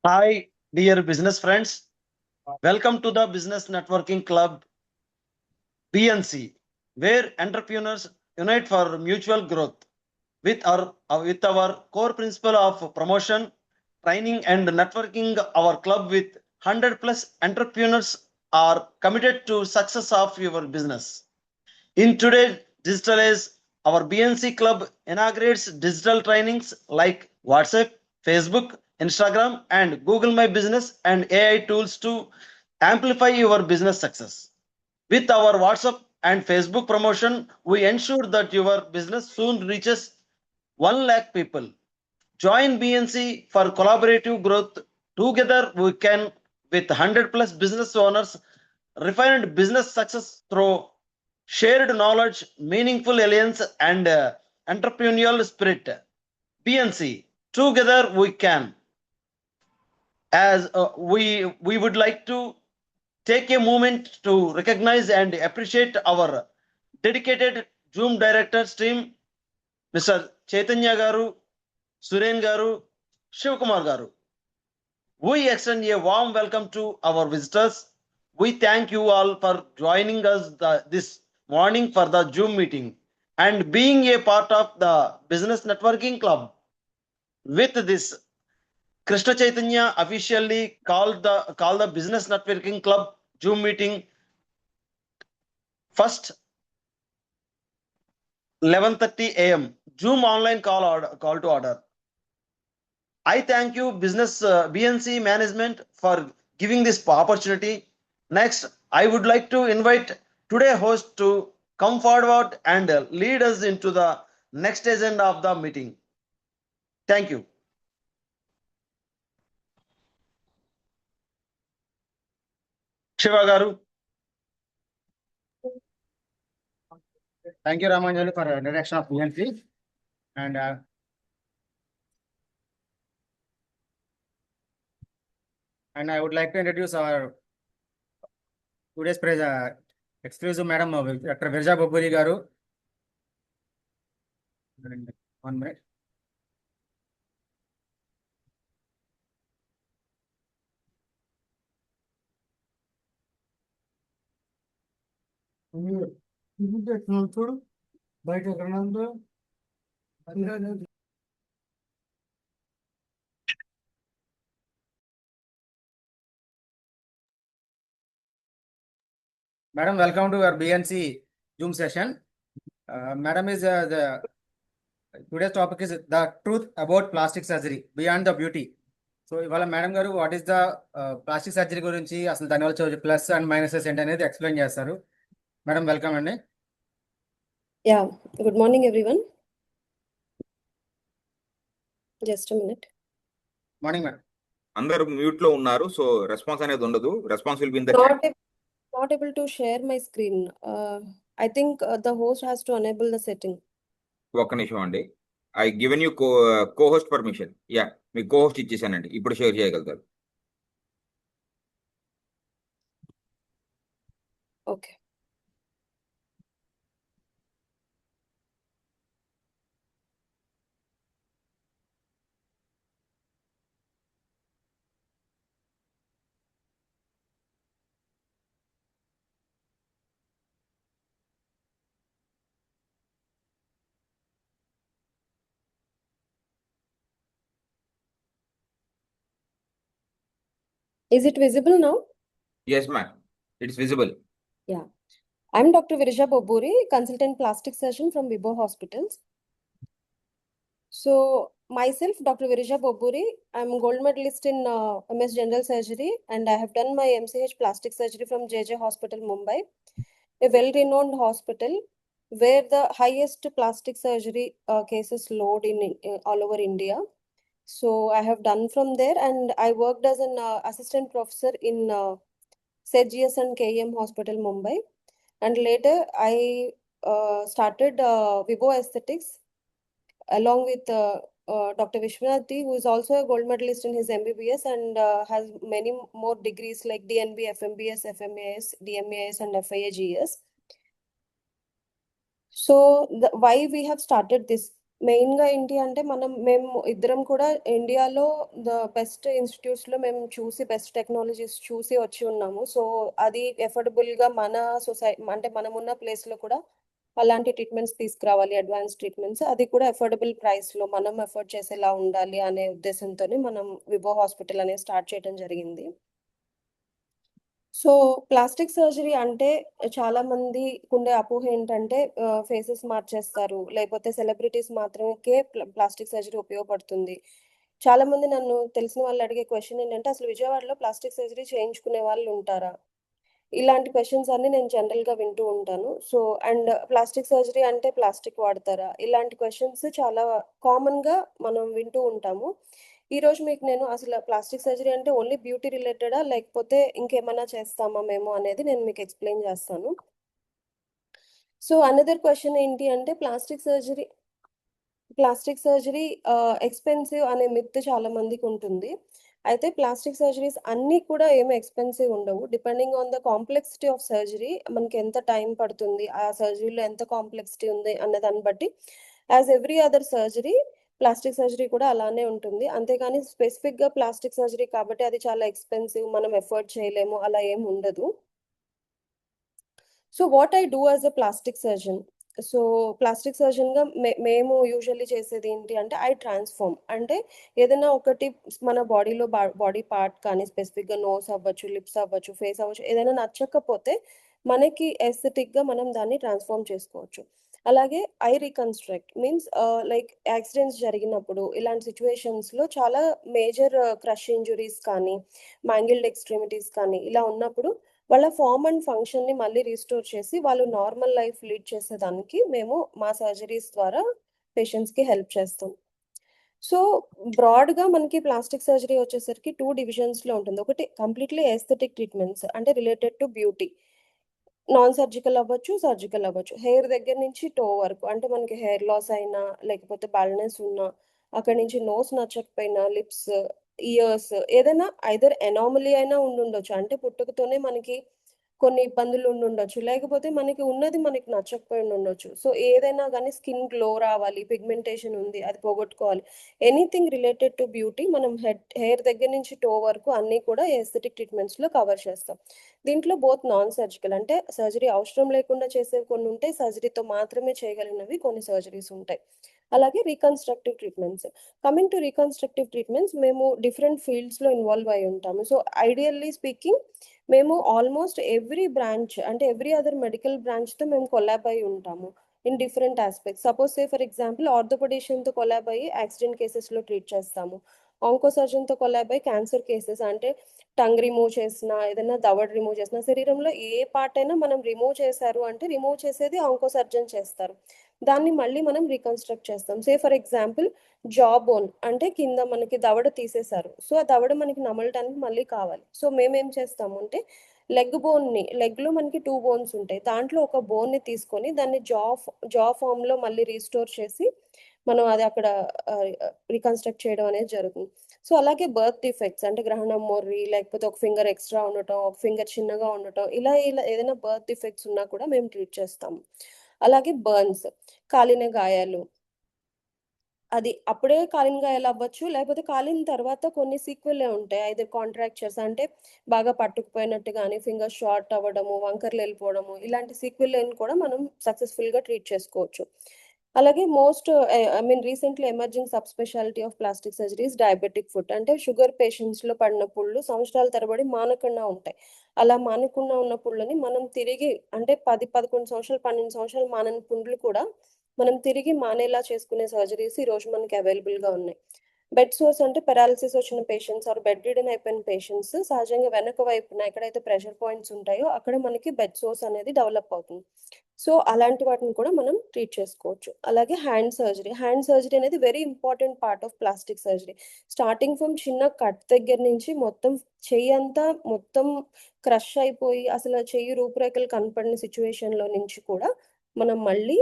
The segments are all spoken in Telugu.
Hi, dear business friends. Welcome to the Business Networking Club BNC, where entrepreneurs unite for mutual growth with our core principle of promotion, training, and networking. Our club with 100 plus entrepreneurs are committed to success of your business. In today's digital age, our BNC club inaugurates digital trainings like WhatsApp, Facebook, Instagram, and Google My Business and AI tools to amplify your business success. With our WhatsApp and Facebook promotion, we ensure that your business soon reaches 1 lakh people. Join BNC for collaborative growth. Together, we can, with 100 plus business owners, refine business success through shared knowledge, meaningful alliance, and entrepreneurial spirit. BNC, together we can. As we would like to take a moment to recognize and appreciate our dedicated Zoom directors team, Mr. Chaitanya Garu, Suren Garu, Shivkumar Garu. We extend a warm welcome to our visitors. We thank you all for joining us this morning for the Zoom meeting and being a part of the Business Networking Club. With this, Krishna Chaitanya officially called the Business Networking Club Zoom meeting first 11:30 a.m. Zoom online call to order. I thank you, Business BNC management, for giving this opportunity. Next, I would like to invite today host to come forward and lead us into the next agenda of the meeting. Thank you. Shiva Garu. Thank you, Ramanjali, for direction of BNC. And I would like to introduce our today's exclusive madam, Dr. Virja Boburi Garu. 1 minute. చూడు బయట ఎక్కడ ఉందో Madam, welcome to our BNC Zoom session. Madam is today's topic is the truth about plastic surgery beyond the beauty. So ఇవాళ మేడం గారు what is the plastic surgery గురించి అసలు దానివల్ల ప్లస్ అండ్ మైనసెస్ ఏంటి అనేది ఎక్స్ప్లెయిన్ చేస్తారు. మేడం వెల్కమ్ అండి. Yeah good morning everyone. Just a minute. Morning madam. అందరూ మ్యూట్ లో ఉన్నారు, సో రెస్పాన్స్ అనేది ఉండదు. Response will be in the not able to share my screen. I think the host has to enable the setting. ఒక్క నిమిషం అండి. I given you co-host permission. Yeah, మీకు కో-హోస్ట్ ఇచ్చేసానండి. ఇప్పుడు షేర్ చేయగలుగుతారు. Okay. Is it visible now? Yes, ma'am. It's visible. Yeah. I'm Dr. Virja Boburi, consultant plastic surgeon from Vibo Hospitals. So, myself, Dr. Virja Boburi, I'm gold medalist in MS General Surgery, and I have done my MCH plastic surgery from JJ Hospital, Mumbai, a well-renowned hospital where the highest plastic surgery cases load in all over India. So I have done from there, and I worked as an assistant professor in CGS and KM Hospital, Mumbai. And later I started Vibo Aesthetics along with Dr. Vishwanath, who is also a gold medalist in his MBBS and has many more degrees like DNB, FMBS, FMAS, DMAS, and FIAGS. So why we have started this main గా ఏంటి అంటే మేము ఇద్దరం కూడా ఇండియాలో ద బెస్ట్ ఇన్స్టిట్యూట్స్ లో మేము చూసి బెస్ట్ టెక్నాలజీస్ చూసి వచ్చి ఉన్నాము. సో అది ఎఫోర్డబుల్ గా మన అంటే మనం ఉన్న ప్లేస్ లో కూడా అలాంటి ట్రీట్మెంట్స్ తీసుకురావాలి, అడ్వాన్స్ ట్రీట్మెంట్స్, అది కూడా అఫోర్డబుల్ ప్రైస్ లో మనం ఎఫోర్డ్ చేసేలా ఉండాలి అనే ఉద్దేశంతోనే మనం విబో హాస్పిటల్ అనేది స్టార్ట్ చేయడం జరిగింది. సో ప్లాస్టిక్ సర్జరీ అంటే చాలా మందికి ఉండే అపోహ ఏంటంటే ఫేసెస్ మార్చేస్తారు, లేకపోతే సెలబ్రిటీస్ మాత్రమే ప్లాస్టిక్ సర్జరీ ఉపయోగపడుతుంది. చాలా మంది నన్ను తెలిసిన వాళ్ళు అడిగే క్వశ్చన్ ఏంటంటే, అసలు విజయవాడలో ప్లాస్టిక్ సర్జరీ చేయించుకునే వాళ్ళు ఉంటారా? ఇలాంటి క్వశ్చన్స్ అన్ని నేను జనరల్గా వింటూ ఉంటాను. సో అండ్ ప్లాస్టిక్ సర్జరీ అంటే ప్లాస్టిక్ వాడతారా? ఇలాంటి క్వశ్చన్స్ చాలా కామన్గా మనం వింటూ ఉంటాము. ఈరోజు మీకు నేను అసలు ప్లాస్టిక్ సర్జరీ అంటే ఓన్లీ బ్యూటీ రిలేటెడా, లేకపోతే ఇంకేమైనా చేస్తామా మేము అనేది నేను మీకు ఎక్స్ప్లెయిన్ చేస్తాను. సో అనదర్ క్వశ్చన్ ఏంటి అంటే, ప్లాస్టిక్ సర్జరీ ఎక్స్పెన్సివ్ అనే మిత్ చాలా మందికి ఉంటుంది. అయితే ప్లాస్టిక్ సర్జరీస్ అన్నీ కూడా ఏమి ఎక్స్పెన్సివ్ ఉండవు. Depending on the complexity of surgery మనకి ఎంత టైం పడుతుంది, ఆ సర్జరీలో ఎంత కాంప్లెక్సిటీ ఉంది అన్న దాన్ని బట్టి as every other surgery plastic surgery కూడా అలానే ఉంటుంది. అంతేగాని స్పెసిఫిక్గా ప్లాస్టిక్ సర్జరీ కాబట్టి అది చాలా ఎక్స్పెన్సివ్, మనం ఎఫోర్డ్ చేయలేము, అలా ఏమి ఉండదు. So what I do as a plastic surgeon? So plastic సర్జన్గా మేము యూజువల్లీ చేసేది ఏంటి అంటే, ఐ ట్రాన్స్ఫార్మ్. అంటే ఏదైనా ఒకటి మన బాడీలో బాడీ పార్ట్ కానీ, స్పెసిఫిక్గా నోస్ అవ్వచ్చు, లిప్స్ అవ్వచ్చు, ఫేస్ అవ్వచ్చు, ఏదైనా నచ్చకపోతే మనకి ఎస్థెటిక్గా మనం దాన్ని ట్రాన్స్ఫార్మ్ చేసుకోవచ్చు. అలాగే I reconstruct means like accidents జరిగినప్పుడు ఇలాంటి సిచ్యువేషన్స్లో చాలా మేజర్ క్రష్ ఇంజురీస్ కానీ, మ్యాంగిల్డ్ ఎక్స్ట్రీమిటీస్ కానీ ఇలా ఉన్నప్పుడు వాళ్ళ ఫార్మ్ అండ్ ఫంక్షన్ని మళ్ళీ రీస్టోర్ చేసి వాళ్ళు నార్మల్ లైఫ్ లీడ్ చేసేదానికి మేము మా సర్జరీస్ ద్వారా పేషెంట్స్కి హెల్ప్ చేస్తాం. సో బ్రాడ్గా మనకి ప్లాస్టిక్ సర్జరీ వచ్చేసరికి 2 డివిజన్స్లో ఉంటుంది. ఒకటి కంప్లీట్లీ ఎస్థెటిక్ ట్రీట్మెంట్స్ అంటే related to beauty, non surgical అవ్వచ్చు, సర్జికల్ అవ్వచ్చు. హెయిర్ దగ్గర నుంచి టో వరకు, అంటే మనకి హెయిర్ లాస్ అయినా, లేకపోతే బాల్నెస్ ఉన్నా, అక్కడి నుంచి నోస్ నచ్చకపోయినా, లిప్స్, ఇయర్స్, ఏదైనా ఐదర్ ఎనామలీ అయినా ఉండుండొచ్చు. అంటే పుట్టుకతోనే మనకి కొన్ని ఇబ్బందులు ఉండుండొచ్చు. లేకపోతే మనకి ఉన్నది మనకి నచ్చకపోయి ఉండొచ్చు. సో ఏదైనా గానీ స్కిన్ గ్లో రావాలి, పిగ్మెంటేషన్ ఉంది, అది పోగొట్టుకోవాలి. ఎనీథింగ్ రిలేటెడ్ టు బ్యూటీ మనం హెయిర్ దగ్గర నుంచి టో వరకు అన్నీ కూడా ఎస్థెటిక్ ట్రీట్మెంట్స్‌లో కవర్ చేస్తాం. దీంట్లో బోత్ నాన్ సర్జికల్ అంటే సర్జరీ అవసరం లేకుండా చేసేవి కొన్ని ఉంటాయి. సర్జరీతో మాత్రమే చేయగలిగినవి కొన్ని సర్జరీస్ ఉంటాయి. అలాగే reconstructive treatments. Coming to reconstructive treatments మేము డిఫరెంట్ ఫీల్డ్స్‌లో ఇన్వాల్వ్ అయ్యి ఉంటాము. సో ఐడియల్లీ స్పీకింగ్ మేము ఆల్మోస్ట్ ఎవ్రీ బ్రాంచ్ అంటే ఎవ్రీ అదర్ మెడికల్ బ్రాంచ్‌తో మేము కొలాబ్ అయ్యి ఉంటాము in different aspects. Suppose say for example ఆర్థోపెడిషియన్‌తో కొలాబ్ అయ్యి యాక్సిడెంట్ కేసెస్‌లో ట్రీట్ చేస్తాము. ఆంకో సర్జన్‌తో కొలాబ్ అయ్యి క్యాన్సర్ కేసెస్ అంటే టంగ్ రిమూవ్ చేసినా, ఏదైనా దవడ రిమూవ్ చేసినా, శరీరంలో ఏ పార్ట్ అయినా మనం రిమూవ్ చేశారు అంటే రిమూవ్ చేసేది ఆంకో సర్జన్ చేస్తారు. దాన్ని మళ్ళీ మనం రీకన్‌స్ట్రక్ట్ చేస్తాం. సే ఫర్ ఎగ్జాంపుల్ జా బోన్ అంటే కింద మనకి దవడ తీసేశారు. సో ఆ దవడ మనకి నమలటానికి మళ్ళీ కావాలి. సో మేమేం చేస్తాము అంటే లెగ్‌లో మనకి 2 బోన్స్ ఉంటాయి. దాంట్లో ఒక బోన్‌ని తీసుకొని దాన్ని జా ఫార్మ్‌లో మళ్ళీ రీస్టోర్ చేసి మనం అది అక్కడ రీకన్‌స్ట్రక్ట్ చేయడం అనేది జరుగుతుంది. సో అలాగే బర్త్ డిఫెక్ట్స్ అంటే గ్రహణం మొర్రి, లేకపోతే ఒక ఫింగర్ ఎక్స్ట్రా ఉండటం, ఒక ఫింగర్ చిన్నగా ఉండటం, ఇలా ఏదైనా బర్త్ డిఫెక్ట్స్ ఉన్నా కూడా మేము ట్రీట్ చేస్తాము. అలాగే బర్న్స్, కాలిన గాయాలు, అది అప్పుడే కాలిన గాయాలు అవ్వచ్చు, లేకపోతే కాలిన తర్వాత కొన్ని సీక్వెలే ఉంటాయి. ఐదర్ కాంట్రాక్చర్స్ అంటే బాగా పట్టుకుపోయినట్టు గానీ, ఫింగర్ షార్ట్ అవ్వడము, వంకర్లు వెళ్ళిపోవడము, ఇలాంటి సీక్వెల్‌ని కూడా మనం సక్సెస్‌ఫుల్‌గా ట్రీట్ చేసుకోవచ్చు. అలాగే I mean recently emerging sub speciality of plastic surgery is diabetic foot. అంటే షుగర్ పేషెంట్స్‌లో పడిన పుళ్ళు సంవత్సరాల తరబడి మానకుండా ఉంటాయి. అలా మానకుండా ఉన్న పుళ్ళని మనం తిరిగి అంటే 10, 11 సంవత్సరాలు, 12 సంవత్సరాలు మానని పుండ్లు కూడా మనం తిరిగి మానేలా చేసుకునే సర్జరీస్ ఈరోజు మనకి అవైలబుల్‌గా ఉన్నాయి. బెడ్ సోర్స్ అంటే పారాలిసిస్ వచ్చిన పేషెంట్స్ ఆర్ బెడ్ రిడెన్ అయిపోయిన పేషెంట్స్ సహజంగా వెనక వైపున ఎక్కడైతే ప్రెషర్ పాయింట్స్ ఉంటాయో అక్కడ మనకి బెడ్ సోర్స్ అనేది డెవలప్ అవుతుంది. సో అలాంటి వాటిని కూడా మనం ట్రీట్ చేసుకోవచ్చు. అలాగే హ్యాండ్ సర్జరీ. హ్యాండ్ సర్జరీ అనేది very important part of plastic surgery. Starting from చిన్న కట్ దగ్గర నుంచి మొత్తం చెయ్యంతా మొత్తం క్రష్ అయిపోయి అసలు చెయ్యి రూపురేఖలు కనపడని సిట్యుయేషన్‌లో నుంచి కూడా మనం మళ్ళీ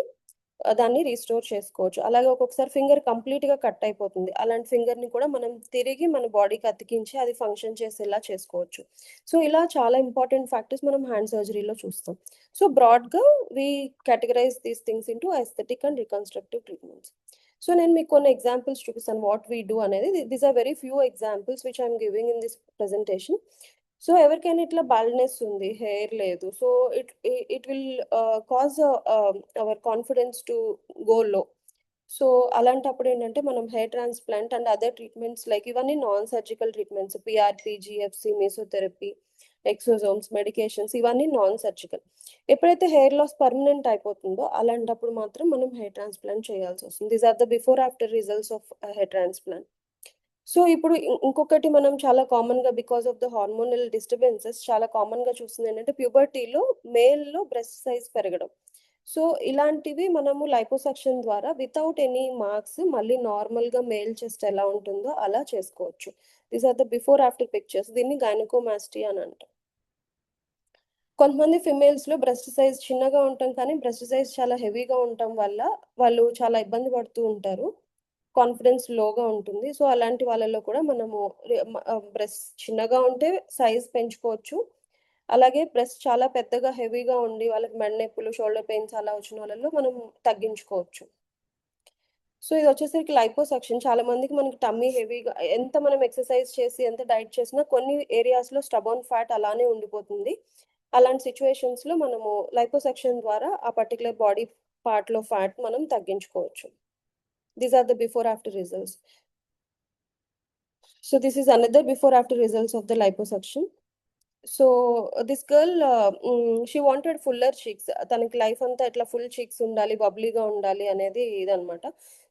దాన్ని రీస్టోర్ చేసుకోవచ్చు. అలాగే ఒక్కొక్కసారి ఫింగర్ కంప్లీట్‌గా కట్ అయిపోతుంది. అలాంటి ఫింగర్‌ని కూడా మనం తిరిగి మన బాడీకి అతికించి అది ఫంక్షన్ చేసేలా చేసుకోవచ్చు. సో ఇలా చాలా ఇంపార్టెంట్ ఫ్యాక్టర్స్ మనం హ్యాండ్ సర్జరీలో చూస్తాం. సో బ్రాడ్‌గా we categorize these things into aesthetic and reconstructive treatments. So నేను మీకు కొన్ని ఎగ్జాంపుల్స్ చూపిస్తాను వాట్ వీ డూ అనేది. These are very few examples which I'm giving in this presentation. So ఎవరికైనా ఇట్లా బాల్డ్నెస్ ఉంది, హెయిర్ లేదు, so it will cause our confidence to go low. So అలాంటప్పుడు ఏంటంటే మనం hair transplant and other treatments like ఇవన్నీ non surgical treatments, PRP, GFC, mesotherapy, exosomes, medications, ఇవన్నీ నాన్ సర్జికల్. ఎప్పుడైతే హెయిర్ లాస్ పర్మనెంట్ అయిపోతుందో అలాంటప్పుడు మాత్రం మనం హెయిర్ ట్రాన్స్ప్లాంట్ చేయాల్సి వస్తుంది. These are the before after results of hair transplant. So ఇప్పుడు ఇంకొకటి మనం చాలా కామన్గా because of the hormonal disturbances చాలా కామన్గా చూస్తుంది ఏంటంటే ప్యూబర్టీలో మేల్లో బ్రెస్ట్ సైజ్ పెరగడం. సో ఇలాంటివి మనము లైపోసక్షన్ ద్వారా వితౌట్ ఎనీ మార్క్స్ మళ్ళీ నార్మల్గా మేల్ చెస్ట్ ఎలా ఉంటుందో అలా చేసుకోవచ్చు. These are the before after pictures. దీన్ని గైనకోమాస్టీ అని అంటారు. కొంతమంది ఫిమేల్స్లో బ్రెస్ట్ సైజ్ చిన్నగా ఉంటాం కానీ బ్రెస్ట్ సైజ్ చాలా హెవీగా ఉండటం వల్ల వాళ్ళు చాలా ఇబ్బంది పడుతూ ఉంటారు, కాన్ఫిడెన్స్ లోగా ఉంటుంది. సో అలాంటి వాళ్ళలో కూడా మనము బ్రెస్ట్ చిన్నగా ఉంటే సైజ్ పెంచుకోవచ్చు. అలాగే బ్రెస్ట్ చాలా పెద్దగా హెవీగా ఉండి వాళ్ళకి మెడ నొప్పులు, షోల్డర్ పెయిన్స్ అలా వచ్చిన వాళ్ళలో మనం తగ్గించుకోవచ్చు. సో ఇది వచ్చేసరికి లైపోసక్షన్. చాలా మందికి మనకి టమ్మీ హెవీగా ఎంత మనం ఎక్సర్సైజ్ చేసి ఎంత డైట్ చేసినా కొన్ని ఏరియాస్లో స్టబోన్ ఫ్యాట్ అలానే ఉండిపోతుంది. అలాంటి సిచ్యువేషన్స్లో మనము లైపోసక్షన్ ద్వారా ఆ పర్టికులర్ బాడీ పార్ట్లో ఫ్యాట్ మనం తగ్గించుకోవచ్చు. These are the before after results. So this is another before after results of the liposuction. So this girl she wanted fuller cheeks. తనకి లైఫ్ అంతా ఇట్లా ఫుల్ చీక్స్ ఉండాలి, బబ్లీగా ఉండాలి అనేది ఇదనమాట.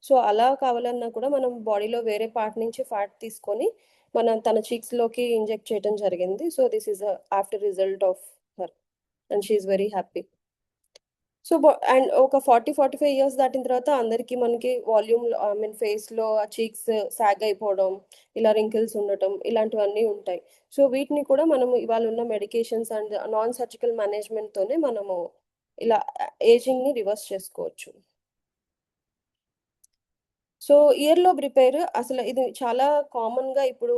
సో అలా కావాలన్నా కూడా మనం బాడీలో వేరే పార్ట్ నుంచి ఫ్యాట్ తీసుకొని మనం తన చీక్స్లోకి ఇంజెక్ట్ చేయడం జరిగింది. So this is after result of her and she is very happy. So and ఒక 40-45 ఇయర్స్ దాటిన తర్వాత అందరికీ మనకి వాల్యూమ్ ఐ మీన్ ఫేస్లో ఆ చీక్స్ సాగ్ అయిపోవడం, ఇలా రింకిల్స్ ఉండటం, ఇలాంటివన్నీ ఉంటాయి. సో వీటిని కూడా మనము ఇవాళ ఉన్న మెడికేషన్స్ అండ్ నాన్ సర్జికల్ మేనేజ్మెంట్తోనే మనము ఇలా ఏజింగ్ని రివర్స్ చేసుకోవచ్చు. సో ఇయర్ లోబ్ రిపేర్ అసలు ఇది చాలా కామన్గా ఇప్పుడు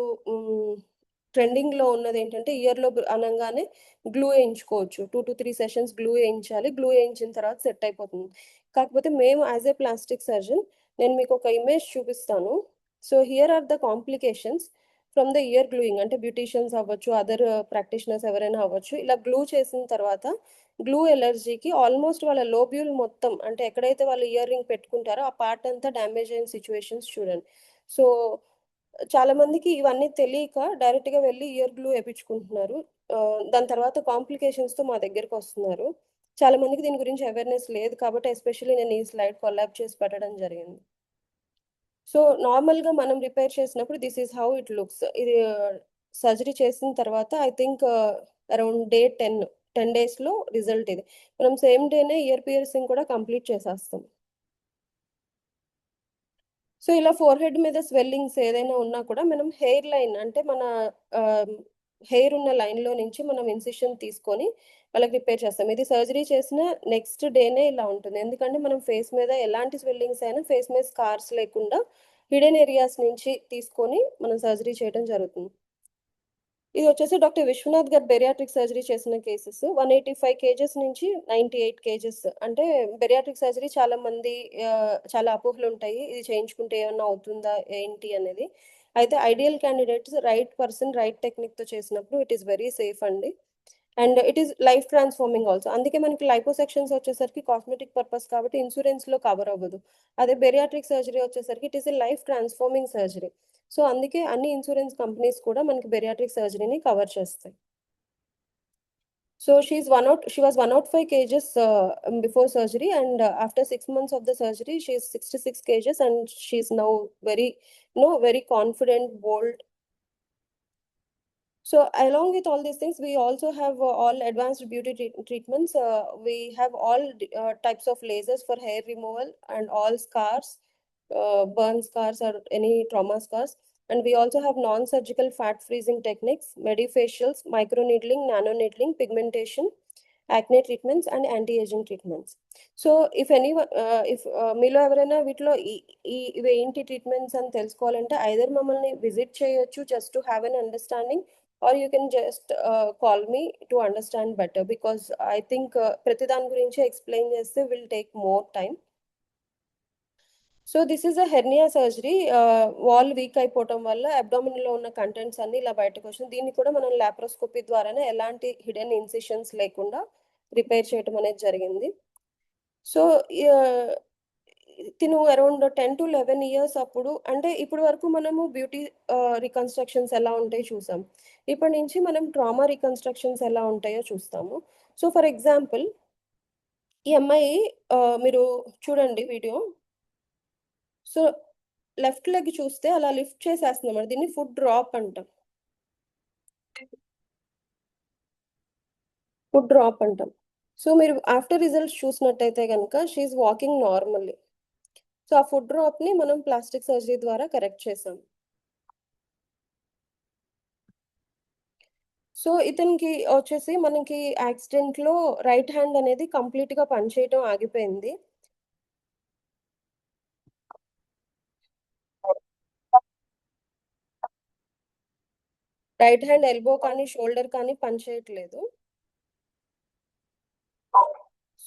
ట్రెండింగ్లో ఉన్నది ఏంటంటే ఇయర్ లోబ్ అనగానే గ్లూ వేయించుకోవచ్చు. 2 to 3 సెషన్స్ గ్లూ వేయించాలి. గ్లూ వేయించిన తర్వాత సెట్ అయిపోతుంది. కాకపోతే మేము యాజ్ ఏ ప్లాస్టిక్ సర్జన్ నేను మీకు ఒక ఇమేజ్ చూపిస్తాను. So here are the complications from the ear gluing. అంటే బ్యూటీషియన్స్ అవ్వచ్చు, అదర్ ప్రాక్టీషనర్స్ ఎవరైనా అవ్వచ్చు. ఇలా గ్లూ చేసిన తర్వాత గ్లూ ఎలర్జీకి ఆల్మోస్ట్ వాళ్ళ లోబ్యూల్ మొత్తం అంటే ఎక్కడైతే వాళ్ళు ఇయర్ రింగ్ పెట్టుకుంటారో ఆ పార్ట్ అంతా డ్యామేజ్ అయిన సిచ్యువేషన్స్ చూడండి. సో చాలా మందికి ఇవన్నీ తెలియక డైరెక్ట్గా వెళ్ళి ఇయర్ గ్లూ వేయించుకుంటున్నారు. దాని తర్వాత కాంప్లికేషన్స్తో మా దగ్గరికి వస్తున్నారు. చాలా మందికి దీని గురించి అవేర్నెస్ లేదు కాబట్టి ఎస్పెషల్లీ నేను ఈ స్లైడ్ కొలాబ్ చేసి పెట్టడం జరిగింది. సో నార్మల్గా మనం రిపేర్ చేసినప్పుడు this is how it looks. ఇది సర్జరీ చేసిన తర్వాత ఐ థింక్ అరౌండ్ డే 10 డేస్లో రిజల్ట్ ఇది. మనం సేమ్ డేనే ఇయర్ పియర్సింగ్ కూడా కంప్లీట్ చేసేస్తాం. సో ఇలా ఫోర్ హెడ్ మీద స్వెల్లింగ్స్ ఏదైనా ఉన్నా కూడా మనం హెయిర్ లైన్ అంటే మన హెయిర్ ఉన్న లైన్లో నుంచి మనం ఇన్సిషన్ తీసుకొని వాళ్ళకి రిపేర్ చేస్తాం. ఇది సర్జరీ చేసిన నెక్స్ట్ డేనే ఇలా ఉంటుంది. ఎందుకంటే మనం ఫేస్ మీద ఎలాంటి స్వెల్లింగ్స్ అయినా ఫేస్ మీద స్కార్స్ లేకుండా హిడెన్ ఏరియాస్ నుంచి తీసుకొని మనం సర్జరీ చేయడం జరుగుతుంది. ఇది వచ్చేసి డాక్టర్ విశ్వనాథ్ గారు బెరియాట్రిక్ సర్జరీ చేసిన కేసెస్. 185 కేజెస్ నుంచి 98 కేజెస్. అంటే బెరియాట్రిక్ సర్జరీ చాలా మంది చాలా అపోహలు ఉంటాయి. ఇది చేయించుకుంటే ఏమన్నా అవుతుందా ఏంటి అనేది. అయితే ideal candidates right person right టెక్నిక్తో చేసినప్పుడు ఇట్ ఈస్ వెరీ సేఫ్ అండి. And it is life transforming also. అందుకే మనకి లైపోసెక్షన్స్ వచ్చేసరికి కాస్మెటిక్ పర్పస్ కాబట్టి ఇన్సూరెన్స్లో కవర్ అవ్వదు. అదే బెరియాట్రిక్ సర్జరీ వచ్చేసరికి it is a life transforming surgery. So అందుకే అన్ని ఇన్సూరెన్స్ కంపెనీస్ కూడా మనకి బెరియాట్రిక్ సర్జరీని కవర్ చేస్తాయి. So she was 105 kgs before surgery, and after 6 months of the surgery she is 66 kgs and she is now very confident, bold. So along with all these things, we also have all advanced beauty treatments. We have all types of lasers for hair removal and all scars, burn scars or any trauma scars. And we also have non-surgical fat freezing techniques, medifacials, microneedling, nanoneedling, pigmentation, acne treatments, and anti-aging treatments. So if anyone, if మీలో ఎవరైనా వీటిలో ఇవి ఏంటి ట్రీట్మెంట్స్ అని తెలుసుకోవాలంటే ఐదర్ మమ్మల్ని విజిట్ చేయొచ్చు just to have an understanding, or you can just call me to understand better, because I think ప్రతి దాని గురించి ఎక్స్ప్లెయిన్ చేస్తే will take more time. So this is a hernia surgery. Wall week అయిపోవటం వల్ల అబ్డామిన్ లో ఉన్న కంటెంట్స్ అన్ని ఇలా బయటకు వచ్చింది. దీన్ని కూడా మనం లాప్రోస్కోపీ ద్వారానే ఎలాంటి హిడెన్ ఇన్సిషన్స్ లేకుండా రిపేర్ చేయడం అనేది జరిగింది. సో తిను అరౌండ్ 10 to 11 ఇయర్స్ అప్పుడు, అంటే ఇప్పటి వరకు మనము బ్యూటీ రికన్స్ట్రక్షన్స్ ఎలా ఉంటాయో చూసాం. ఇప్పటి నుంచి మనం ట్రామా రికన్స్ట్రక్షన్స్ ఎలా ఉంటాయో చూస్తాము. సో ఫర్ ఎగ్జాంపుల్, ఈ అమ్మాయి మీరు చూడండి వీడియో. సో లెఫ్ట్ లెగ్ చూస్తే అలా లిఫ్ట్ చేసేస్తున్నాం, దీన్ని ఫుట్ డ్రాప్ అంటాం. ఫుట్ డ్రాప్ అంటాం. సో మీరు ఆఫ్టర్ రిజల్ట్స్ చూసినట్టయితే కనుక షీఈ్ వాకింగ్ నార్మల్లీ. సో ఆ ఫుట్ డ్రాప్ ని మనం ప్లాస్టిక్ సర్జరీ ద్వారా కరెక్ట్ చేసాం. సో ఇతనికి వచ్చేసి మనకి యాక్సిడెంట్ లో రైట్ హ్యాండ్ అనేది కంప్లీట్ గా పనిచేయటం ఆగిపోయింది. రైట్ హ్యాండ్ ఎల్బో కానీ షోల్డర్ కానీ పనిచేయట్లేదు.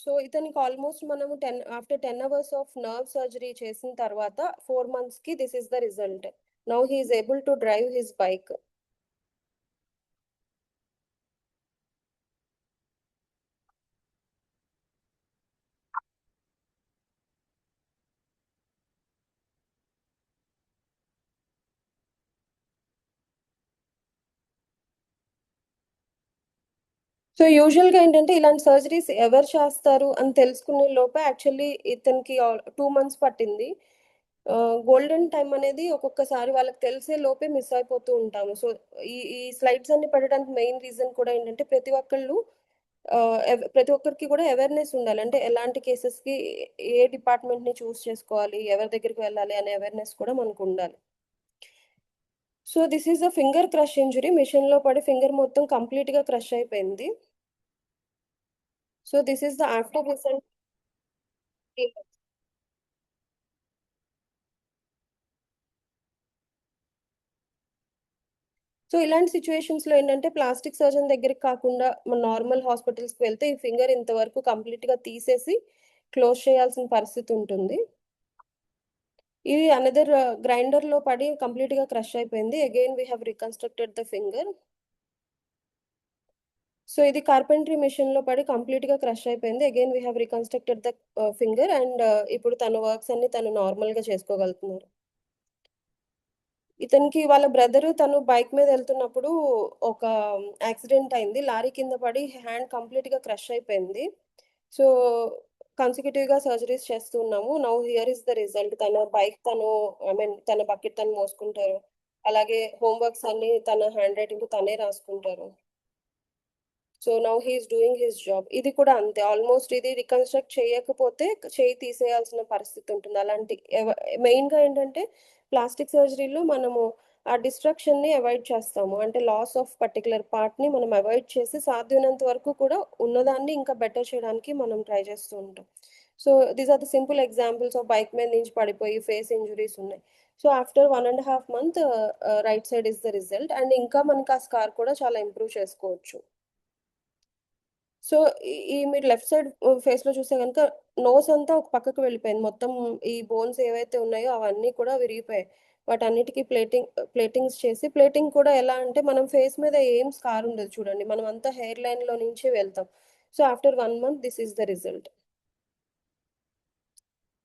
సో ఇతనికి ఆల్మోస్ట్ మనము after 10 hours of nerve surgery చేసిన తర్వాత 4 months కి this is the result. Now he is able to drive his bike. So యూజువల్గా ఏంటంటే ఇలాంటి సర్జరీస్ ఎవరు చేస్తారు అని తెలుసుకునే లోపే యాక్చువల్లీ ఇతనికి 2 months పట్టింది. గోల్డెన్ టైం అనేది ఒక్కొక్కసారి వాళ్ళకి తెలిసే లోపే మిస్ అయిపోతూ ఉంటాము. సో ఈ స్లైడ్స్ అన్ని పెట్టడానికి మెయిన్ రీజన్ కూడా ఏంటంటే ప్రతి ఒక్కరికి కూడా అవేర్నెస్ ఉండాలి. అంటే ఎలాంటి కేసెస్కి ఏ డిపార్ట్మెంట్ని చూస్ చేసుకోవాలి, ఎవరి దగ్గరికి వెళ్ళాలి అనే అవేర్నెస్ కూడా మనకు ఉండాలి. So this is a finger crush injury. Machine లో పడి ఫింగర్ మొత్తం కంప్లీట్ గా క్రష్ అయిపోయింది. So this is the after result. So ఇలాంటి సిచ్యువేషన్స్ లో ఏంటంటే ప్లాస్టిక్ సర్జన్ దగ్గరికి కాకుండా మన నార్మల్ హాస్పిటల్స్కి వెళ్తే ఈ ఫింగర్ ఇంతవరకు కంప్లీట్ గా తీసేసి క్లోజ్ చేయాల్సిన పరిస్థితి ఉంటుంది. ఇది అనదర్ గ్రైండర్ లో పడి కంప్లీట్ గా క్రష్ అయిపోయింది. Again we have reconstructed the finger. So ఇది కార్పెంటరీ మెషిన్ లో పడి కంప్లీట్ గా క్రష్ అయిపోయింది. Again we have reconstructed the finger and ఇప్పుడు తన వర్క్స్ అన్ని తను నార్మల్ గా చేసుకోగలుగుతున్నారు. ఇతనికి వాళ్ళ బ్రదర్ తను బైక్ మీద వెళ్తున్నప్పుడు ఒక యాక్సిడెంట్ అయింది. లారీ కింద పడి హ్యాండ్ కంప్లీట్ గా క్రష్ అయిపోయింది. సో కన్సిక్యూటివ్ గా సర్జరీస్ చేస్తున్నాము. Now here is the result. తన బైక్ తను తన బకెట్ తను మోసుకుంటారు. అలాగే హోంవర్క్స్ అన్ని తన హ్యాండ్ రైటింగ్ తనే రాసుకుంటారు. So now he is doing his job. ఇది కూడా అంతే, ఆల్మోస్ట్ ఇది రికన్స్ట్రక్ట్ చేయకపోతే చేయి తీసేయాల్సిన పరిస్థితి ఉంటుంది. అలాంటి మెయిన్గా ఏంటంటే ప్లాస్టిక్ సర్జరీలో మనము ఆ డిస్ట్రక్షన్ని అవాయిడ్ చేస్తాము. అంటే లాస్ ఆఫ్ పర్టికులర్ పార్ట్ని మనం అవాయిడ్ చేసి సాధ్యమైనంత వరకు కూడా ఉన్నదాన్ని ఇంకా బెటర్ చేయడానికి మనం ట్రై చేస్తూ ఉంటాం. So these are the simple examples of bike మీద నుంచి పడిపోయి ఫేస్ ఇంజురీస్ ఉన్నాయి. So after 1.5 months right side is the result. And ఇంకా మనకి ఆ స్కార్ కూడా చాలా ఇంప్రూవ్ చేసుకోవచ్చు. సో ఈ మీరు లెఫ్ట్ సైడ్ ఫేస్‌లో చూస్తే గనుక నోస్ అంతా ఒక పక్కకు వెళ్ళిపోయింది. మొత్తం ఈ బోన్స్ ఏవైతే ఉన్నాయో అవన్నీ కూడా విరిగిపోయాయి. వాటన్నిటికి ప్లేటింగ్స్ చేసి, ప్లేటింగ్ కూడా ఎలా అంటే మనం ఫేస్ మీద ఏం స్కార్ ఉండదు చూడండి. మనం అంతా హెయిర్ లైన్‌లో నుంచే వెళ్తాం. So after 1 month this is the result.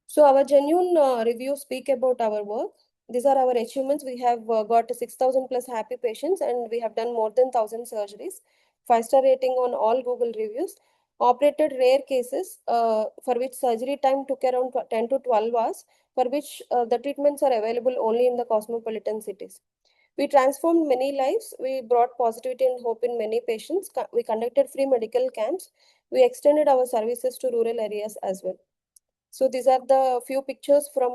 So our genuine reviews speak about our work. These are our achievements. We have got 6,000 plus happy patients and we have done more than 1,000 surgeries. 5-star rating on all Google reviews. Operated rare cases for which surgery time took around 10 to 12 hours, for which the treatments are available only in the cosmopolitan cities. We transformed many lives. We brought positivity and hope in many patients. We conducted free medical camps. We extended our services to rural areas as well. So these are the few pictures from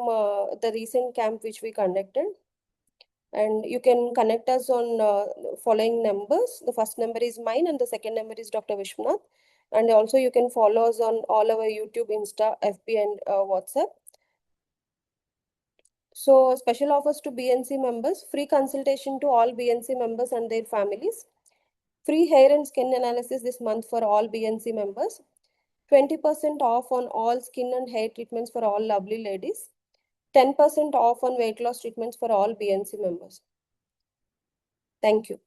the recent camp which we conducted. And you can connect us on following numbers. The first number is mine and the second number is Dr. Vishwanath. And also you can follow us on all our YouTube, Insta, FB and WhatsApp. So special offers to BNC members, free consultation to all BNC members and their families. Free hair and skin analysis this month for all BNC members. 20% off on all skin and hair treatments for all lovely ladies. 10% off on weight loss treatments for all BNC members. Thank you.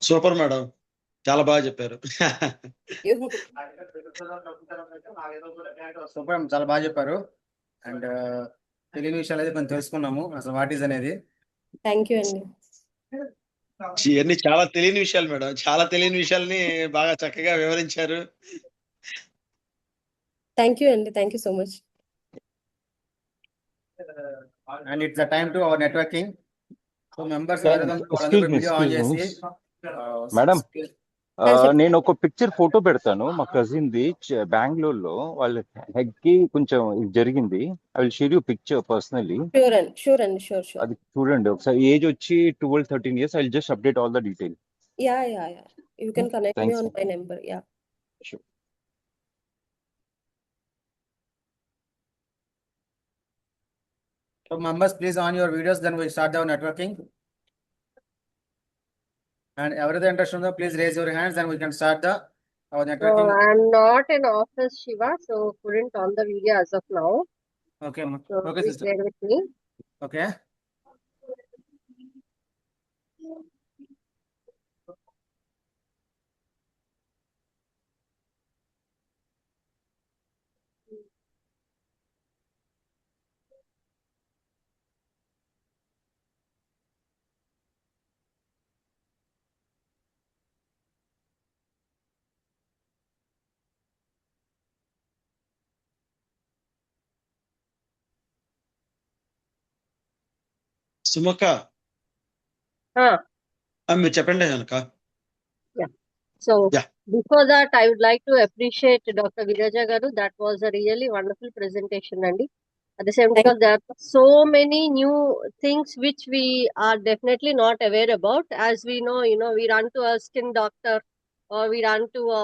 Super madam, చాలా బాగా చెప్పారు. సూపర్, చాలా బాగా చెప్పారు. అండ్ తెలియని విషయాలు అయితే కొంచెం తెలుసుకున్నాము అసలు వాట్ ఈస్ అనేది. థ్యాంక్ యూ అండి. ఇవన్నీ చాలా తెలియని విషయాలు మేడం, చాలా తెలియని విషయాల్ని బాగా చక్కగా వివరించారు. థ్యాంక్ యూ అండి, thank you so much. And it's the time to our networking. So members Excuse me, video on చేసి మేడం చెప్పండి. నేను ఒక పిక్చర్ ఫోటో పెడతాను మా కజిన్ ది బెంగళూరులో. వాళ్ళ హెడ్ కి కొంచెం ఇది జరిగింది. I will share you picture personally. Sure అండి, షూర్. అది చూడండి ఒకసారి. ఏజ్ వచ్చి 12-13 years. I will just update all the detail. Yeah. You can connect me Thanks. on my number. Yeah. Sure. So members, please on your videos, then we start our networking. And everything interested, please raise your hands, and we can start our So networking. I'm not in office, Shiva, so couldn't on the video as of now. Okay, So okay, please sister. bear with me. Okay. సుమక్క, Huh. మీరు చెప్పండి కనుక. So Yeah. before that, I would like to appreciate Dr. Viraja Garu. That was a really wonderful presentation, Andy. At the same time, there are so many new things which we are definitely not aware about. As we know, we run to a skin doctor or we run to a,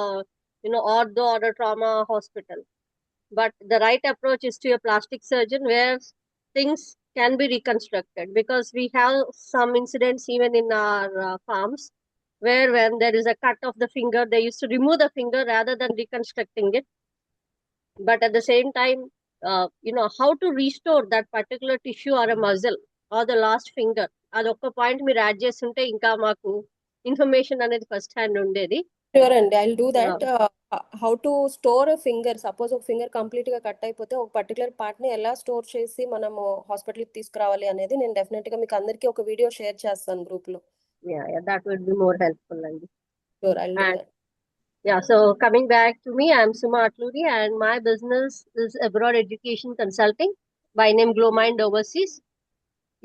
ortho or a trauma hospital. But the right approach is to a plastic surgeon where things can be reconstructed, because we have some incidents even in our farms where when there is a cut of the finger, they used to remove the finger rather than reconstructing it. But at the same time, how to restore that particular tissue or a muscle or the lost finger. అదొక్క పాయింట్ మీరు యాడ్ చేస్తుంటే ఇంకా మాకు ఇన్ఫర్మేషన్ అనేది ఫస్ట్ హ్యాండ్ ఉండేది. Sure అండి, I'll do that. How to store a finger. Suppose ఒక ఫింగర్ కంప్లీట్ గా కట్ అయిపోతే ఒక పర్టికులర్ పార్ట్ ని ఎలా స్టోర్ చేసి మనము హాస్పిటల్ కి తీసుకురావాలి అనేది నేను డెఫినెట్ గా మీకు అందరికీ ఒక వీడియో షేర్ చేస్తాను గ్రూప్ లో. Yeah, that would be more helpful, Andy. Sure, I'll do And that. yeah, so coming back to me, I'm Suma Atluri, and my business is abroad education consulting by name Glowmind Overseas.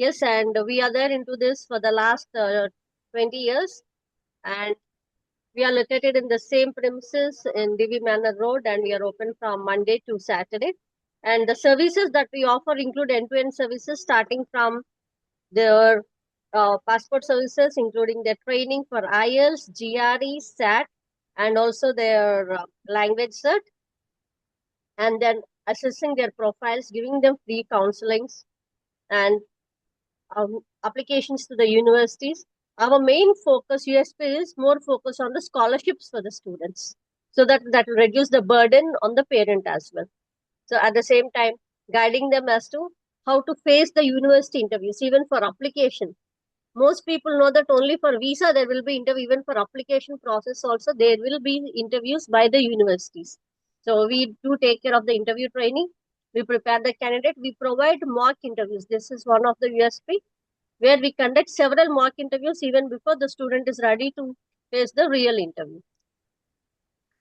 Yes, and we are there into this for the last 20 years, and we are located in the same premises in Divi Manor Road, and we are open from Monday to Saturday. And the services that we offer include end-to-end services starting from their passport services, including their training for IELTS, GRE, SAT, and also their language cert, and then assessing their profiles, giving them free counselings, and applications to the universities. Our main focus, USP, is more focus on the scholarships for the students, so that will reduce the burden on the parent as well. So at the same time, guiding them as to how to face the university interviews, even for application. Most people know that only for visa there will be interview. Even for application process also there will be interviews by the universities. So we do take care of the interview training. We prepare the candidate. We provide mock interviews. This is one of the USP, where we conduct several mock interviews even before the student is ready to face the real interview.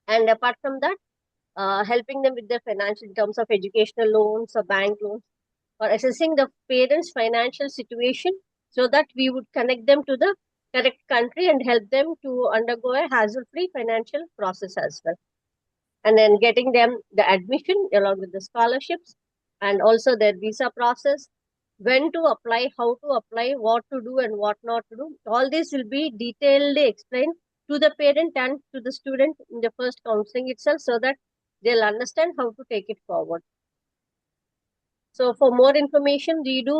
And apart from that, helping them with their financial in terms of educational loans or bank loans, or assessing the parents' financial situation, so that we would connect them to the correct country and help them to undergo a hassle-free financial process as well. And then getting them the admission along with the scholarships, and also their visa process, when to apply, how to apply, what to do and what not to do. All this will be detailedly explained to the parent and to the student in the first counseling itself, so that they'll understand how to take it forward. So for more information, we do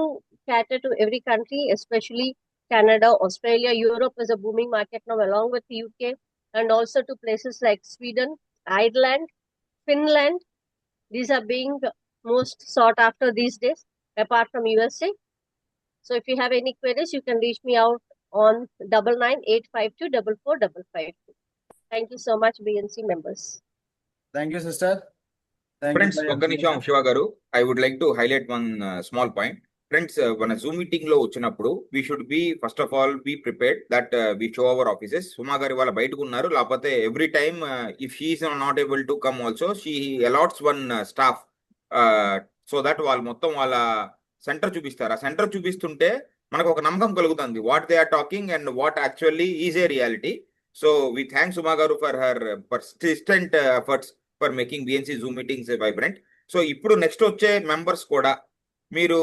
cater to every country, especially Canada, Australia. Europe is a booming market now, along with the UK. and also to places like Sweden, Ireland, Finland. These are being most sought after these days, apart from USA. So if you have any queries, you can reach me out on 9985244552. Thank you so much, BNC members. Thank you, sister. Thank you friends for your ఒక్క నిమిషం information. శివ గారు, I would like to highlight one small point. Friends, మన జూమ్ మీటింగ్ లో వచ్చినప్పుడు we should be first of all be prepared that we show our offices. Suma గారు వాళ్ళ బయటకు ఉన్నారు, లేకపోతే every time if she is not able to come also she allots one staff so that వాళ్ళు మొత్తం వాళ్ళ సెంటర్ చూపిస్తారు. ఆ సెంటర్ చూపిస్తుంటే మనకు ఒక నమ్మకం కలుగుతుంది what they are talking and what actually is a reality. So we thank Suma గారు for her persistent efforts for making BNC zoom meetings vibrant. So ఇప్పుడు నెక్స్ట్ వచ్చే మెంబర్స్ కూడా మీరు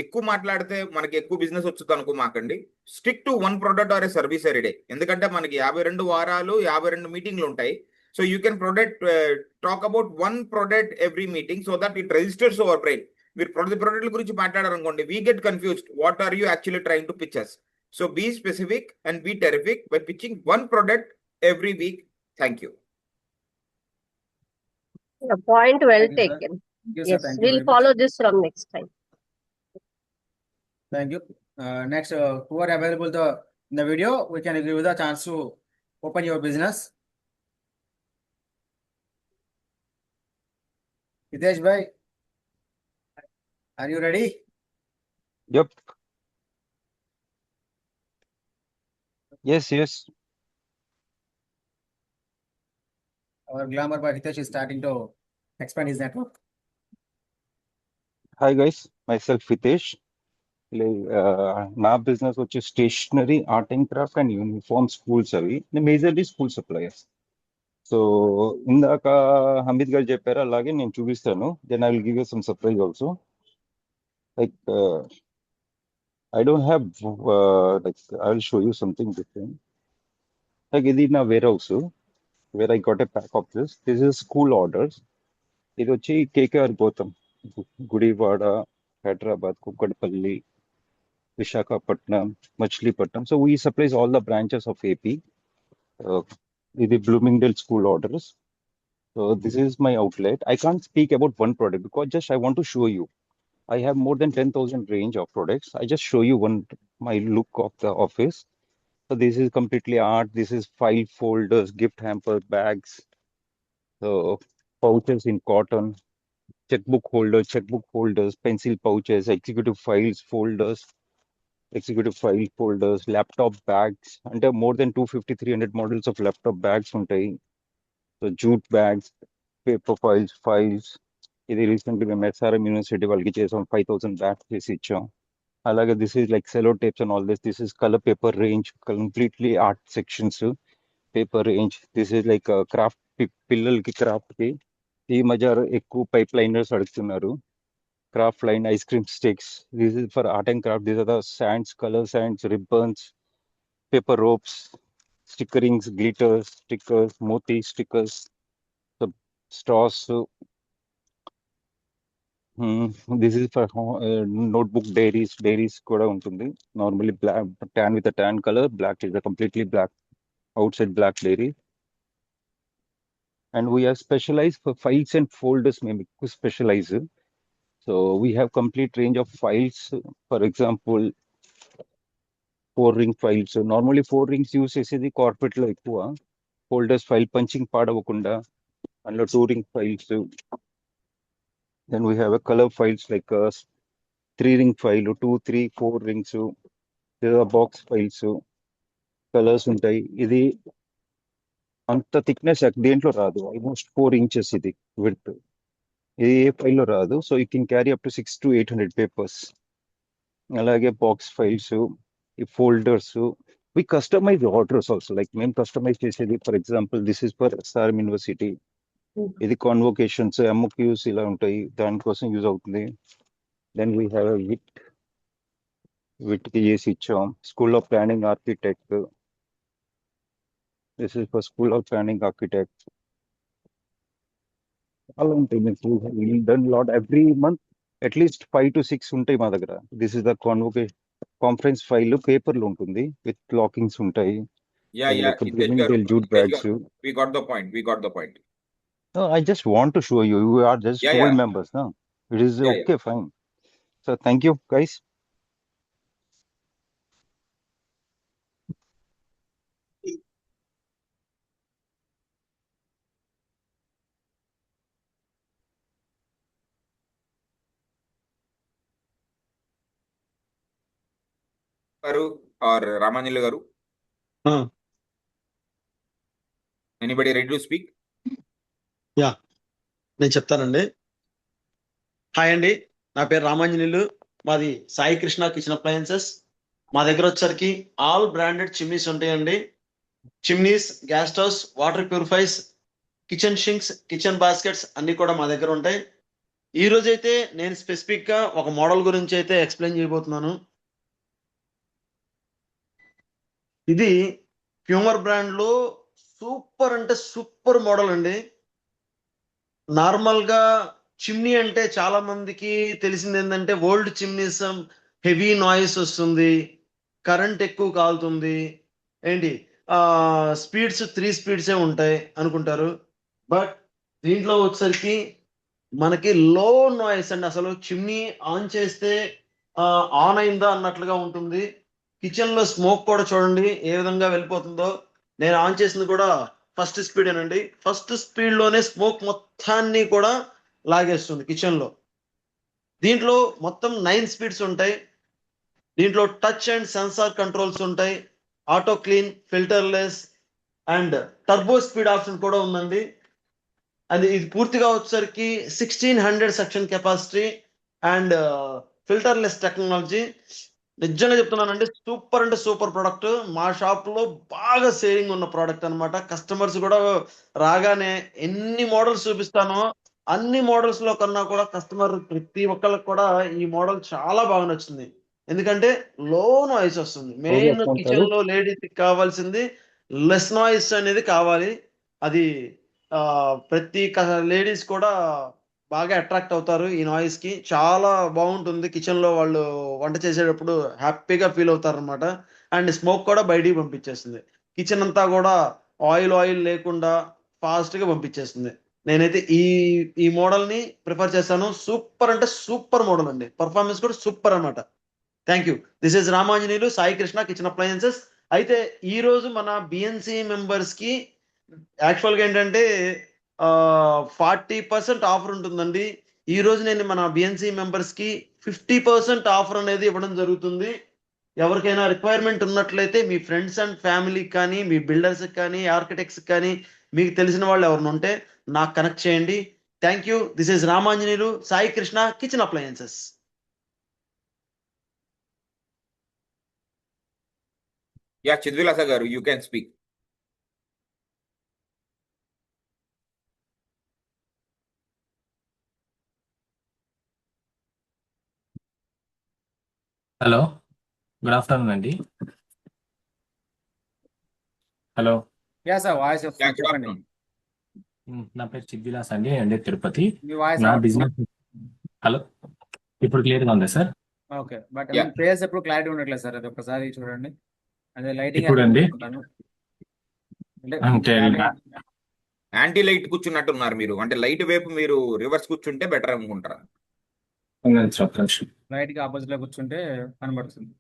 ఎక్కువ మాట్లాడితే మనకి ఎక్కువ బిజినెస్ వచ్చుతుంది అనుకోమాకండి. Stick to one product or a service every day. ఎందుకంటే మనకి 52 వారాలు 52 మీటింగ్లు ఉంటాయి. So you can talk about one product every meeting so that it registers our brain. మీరు ప్రొడక్ట్ల గురించి మాట్లాడారనుకోండి, we get confused what are you actually trying to pitch us. So be specific and be terrific by pitching one product every week. Thank you. A point well Thank you, sir. taken. Thank you, sir. Yes, Thank you we'll very much. follow this from next time. Thank you. Next, who are available in the video, we can give you the chance to open your business. Hitesh bhai, are you ready? Yep. Yes. Our glamour by Hitesh is starting to expand his network. Hi guys, myself Hitesh. నా బిజినెస్ వచ్చి stationery, art and craft and uniform schools. అవి మేజర్లీ స్కూల్ సప్లయర్స్. సో ఇందాక హమీద్ గారు చెప్పారు, అలాగే నేను చూపిస్తాను. Then I will give you some surprise also. Like I don't have like I will show you something different. Like ఇది నా warehouse where I got a pack of this. This is school orders. ఇది వచ్చి KKR Gautam, Gudivada, Hyderabad, Kukatpally, Visakhapatnam, Machilipatnam. So we supplies all the branches of AP. With the Bloomingdale school orders. So this is my outlet. I can't speak about one product because just I want to show you. I have more than 10,000 range of products. I just show you my look of the office. So this is completely art. This is file folders, gift hamper, bags, so pouches in cotton, checkbook holders, pencil pouches, executive file folders, laptop bags, అంటే more than 250-300 models of laptop bags ఉంటాయి. So jute bags, paper files. ఇది రీసెంట్లీ మేము SRM యూనివర్సిటీ వాళ్ళకి చేసాం, 5,000 bags చేసి ఇచ్చాం. అలాగే this is like cello tapes and all this is colour paper range, completely art sections, paper range. This is like craft, పిల్లలకి క్రాఫ్ట్కి ఈ మధ్య ఎక్కువ పైప్ లైనర్స్ అడుగుతున్నారు. Craft line, ice cream sticks. This is for art and craft. These are the sands, color sands, ribbons, paper ropes, stickerings, glitters, stickers, moti stickers, the straws. This is for notebook diaries kuda untundi. Normally black, tan with a tan color. Black is a completely black, outside black diary. And we are specialized for files and folders. Maybe specialize. So we have complete range of files. For example, 4-ring files. So normally 4 rings use చేసేది కార్పొరేట్ లో ఎక్కువ. ఫోల్డర్స్ ఫైల్ పంచింగ్ పాడవకుండా అందులో 2-ring files. Then we have a color files like 3-ring file, 2, 3, 4 rings. There are box files. Colours ఉంటాయి. ఇది అంత థిక్నెస్ దేంట్లో రాదు, ఆల్మోస్ట్ 4 inches ఇది విడ్త్. ఇది ఏ ఫైల్లో రాదు. So you can carry up to 600 to 800 papers. అలాగే బాక్స్ ఫైల్స్, ఈ ఫోల్డర్స్. వి కస్టమైజ్ ఆర్డర్స్ ఆల్సో. లైక్ మేము కస్టమైజ్ చేసేది, for example this is for SRM university. ఇది కాన్వోకేషన్స్, MOQs ఇలా ఉంటాయి, దానికోసం యూజ్ అవుతుంది. దెన్ వీ హ్యావ్ విట్కి చేసి ఇచ్చాం. School of planning architect. This is for school of planning architect. అలా ఉంటాయి. మీకు done lot every month at least 5 to 6 ఉంటాయి మా దగ్గర. This is the conference file, పేపర్లు ఉంటుంది, విత్ లాకింగ్స్ ఉంటాయి. Yeah, They'll yeah. like Hitesh bring garu, they'll jute Hitesh bags garu. you. We got the point. We got the point. No, I just want to show you. You are just Yeah, 12 yeah, members, no? It is yeah, yeah. okay, fine. So thank you, guys. Garu or Ramanil garu. Anybody ready to speak? Yeah నేను చెప్తానండి. హాయ్ అండి, నా పేరు రామాంజనేయులు. మాది సాయి కృష్ణ కిచెన్ అప్లయన్సెస్. మా దగ్గర వచ్చరికి ఆల్ బ్రాండెడ్ చిమ్నీస్ ఉంటాయండి. Chimneys, gas stoves, water purifiers, kitchen sinks, kitchen baskets అన్ని కూడా మా దగ్గర ఉంటాయి. ఈ రోజు అయితే నేను స్పెసిఫిక్ గా ఒక మోడల్ గురించి అయితే ఎక్స్ప్లెయిన్ చేయబోతున్నాను. ఇది ప్యూమర్ బ్రాండ్ లో సూపర్ అంటే సూపర్ మోడల్ అండి. నార్మల్ గా చిమ్నీ అంటే చాలా మందికి తెలిసింది ఏంటంటే ఓల్డ్ చిమ్నీస్ హెవీ నాయిస్ వస్తుంది, కరెంట్ ఎక్కువ కాలుతుంది, ఏంటి స్పీడ్స్ 3 స్పీడ్సే ఉంటాయి అనుకుంటారు. బట్ దీంట్లో వచ్చేసరికి మనకి లో నాయిస్ అండి. అసలు చిమ్నీ ఆన్ చేస్తే ఆన్ అయిందా అన్నట్లుగా ఉంటుంది. కిచెన్ లో స్మోక్ కూడా చూడండి ఏ విధంగా వెళ్ళిపోతుందో. నేను ఆన్ చేసింది కూడా ఫస్ట్ స్పీడ్ ఏనండి. ఫస్ట్ స్పీడ్ లోనే స్మోక్ మొత్తాన్ని కూడా లాగేస్తుంది కిచెన్ లో. దీంట్లో మొత్తం 9 స్పీడ్స్ ఉంటాయి. దీంట్లో టచ్ అండ్ సెన్సార్ కంట్రోల్స్ ఉంటాయి, auto clean, filterless and turbo speed option కూడా ఉందండి. అది ఇది పూర్తిగా వచ్చేసరికి 1600 section capacity and filterless technology. నిజంగా చెప్తున్నానండి, సూపర్ అంటే సూపర్ ప్రోడక్ట్. మా షాప్ లో బాగా సేలింగ్ ఉన్న ప్రోడక్ట్ అన్నమాట. కస్టమర్స్ కూడా రాగానే ఎన్ని మోడల్స్ చూపిస్తానో అన్ని మోడల్స్ లో కన్నా కూడా కస్టమర్ ప్రతి ఒక్కరికి కూడా ఈ మోడల్ చాలా బాగా నచ్చింది. ఎందుకంటే లో నాయిస్ వస్తుంది. మెయిన్ కిచెన్ లో లేడీస్ కావాల్సింది లెస్ నాయిస్ అనేది కావాలి. అది ప్రతి లేడీస్ కూడా బాగా అట్రాక్ట్ అవుతారు ఈ నాయిస్ కి. చాలా బాగుంటుంది. కిచెన్ లో వాళ్ళు వంట చేసేటప్పుడు హ్యాపీగా ఫీల్ అవుతారు అనమాట. అండ్ స్మోక్ కూడా బయటికి పంపించేస్తుంది. కిచెన్ అంతా కూడా ఆయిల్ లేకుండా ఫాస్ట్ గా పంపించేస్తుంది. నేనైతే ఈ మోడల్ ని ప్రిఫర్ చేస్తాను. సూపర్ అంటే సూపర్ మోడల్ అండి. పర్ఫార్మెన్స్ కూడా సూపర్ అన్నమాట. Thank you. This is Ramanjaneyulu, Sai Krishna kitchen appliances. అయితే ఈ రోజు మన బిఎన్సి మెంబర్స్ కి యాక్చువల్గా ఏంటంటే 40% ఆఫర్ ఉంటుందండి. ఈ రోజు నేను మన బిఎన్సి మెంబర్స్ కి 50% ఆఫర్ అనేది ఇవ్వడం జరుగుతుంది. ఎవరికైనా రిక్వైర్మెంట్ ఉన్నట్లయితే మీ ఫ్రెండ్స్ అండ్ ఫ్యామిలీకి కానీ, మీ బిల్డర్స్ కానీ, ఆర్కిటెక్ట్స్ కానీ, మీకు తెలిసిన వాళ్ళు ఎవరిని ఉంటే నాకు కనెక్ట్ చేయండి. Thank you. This is Ramanjaneyulu, Sai Krishna kitchen appliances. Yeah, Chidvilasa garu, you can speak. Hello, good afternoon అండి. Hello, yeah sir, voice Yeah, వస్తుంది, good చెప్పండి. afternoon. నా పేరు చిద్విలాస్ అండి, అండి తిరుపతి. మీ వాయిస్ నా బిజినెస్. హలో, ఇప్పుడు క్లియర్గా ఉందా sir? Okay, but Yeah. Face ఎప్పుడు క్లారిటీ ఉండట్లేదు సార్. అది ఒకసారి చూడండి. అదే లైటింగ్ ఇప్పుడు అండి? అంటే యాంటీ లైట్ కూర్చున్నట్టున్నారు మీరు. అంటే లైట్ వైపు మీరు రివర్స్ కూర్చుంటే బెటర్ అనుకుంటారా? లైట్ కి ఆపోజిట్ లో కూర్చుంటే కనబడుతుంది.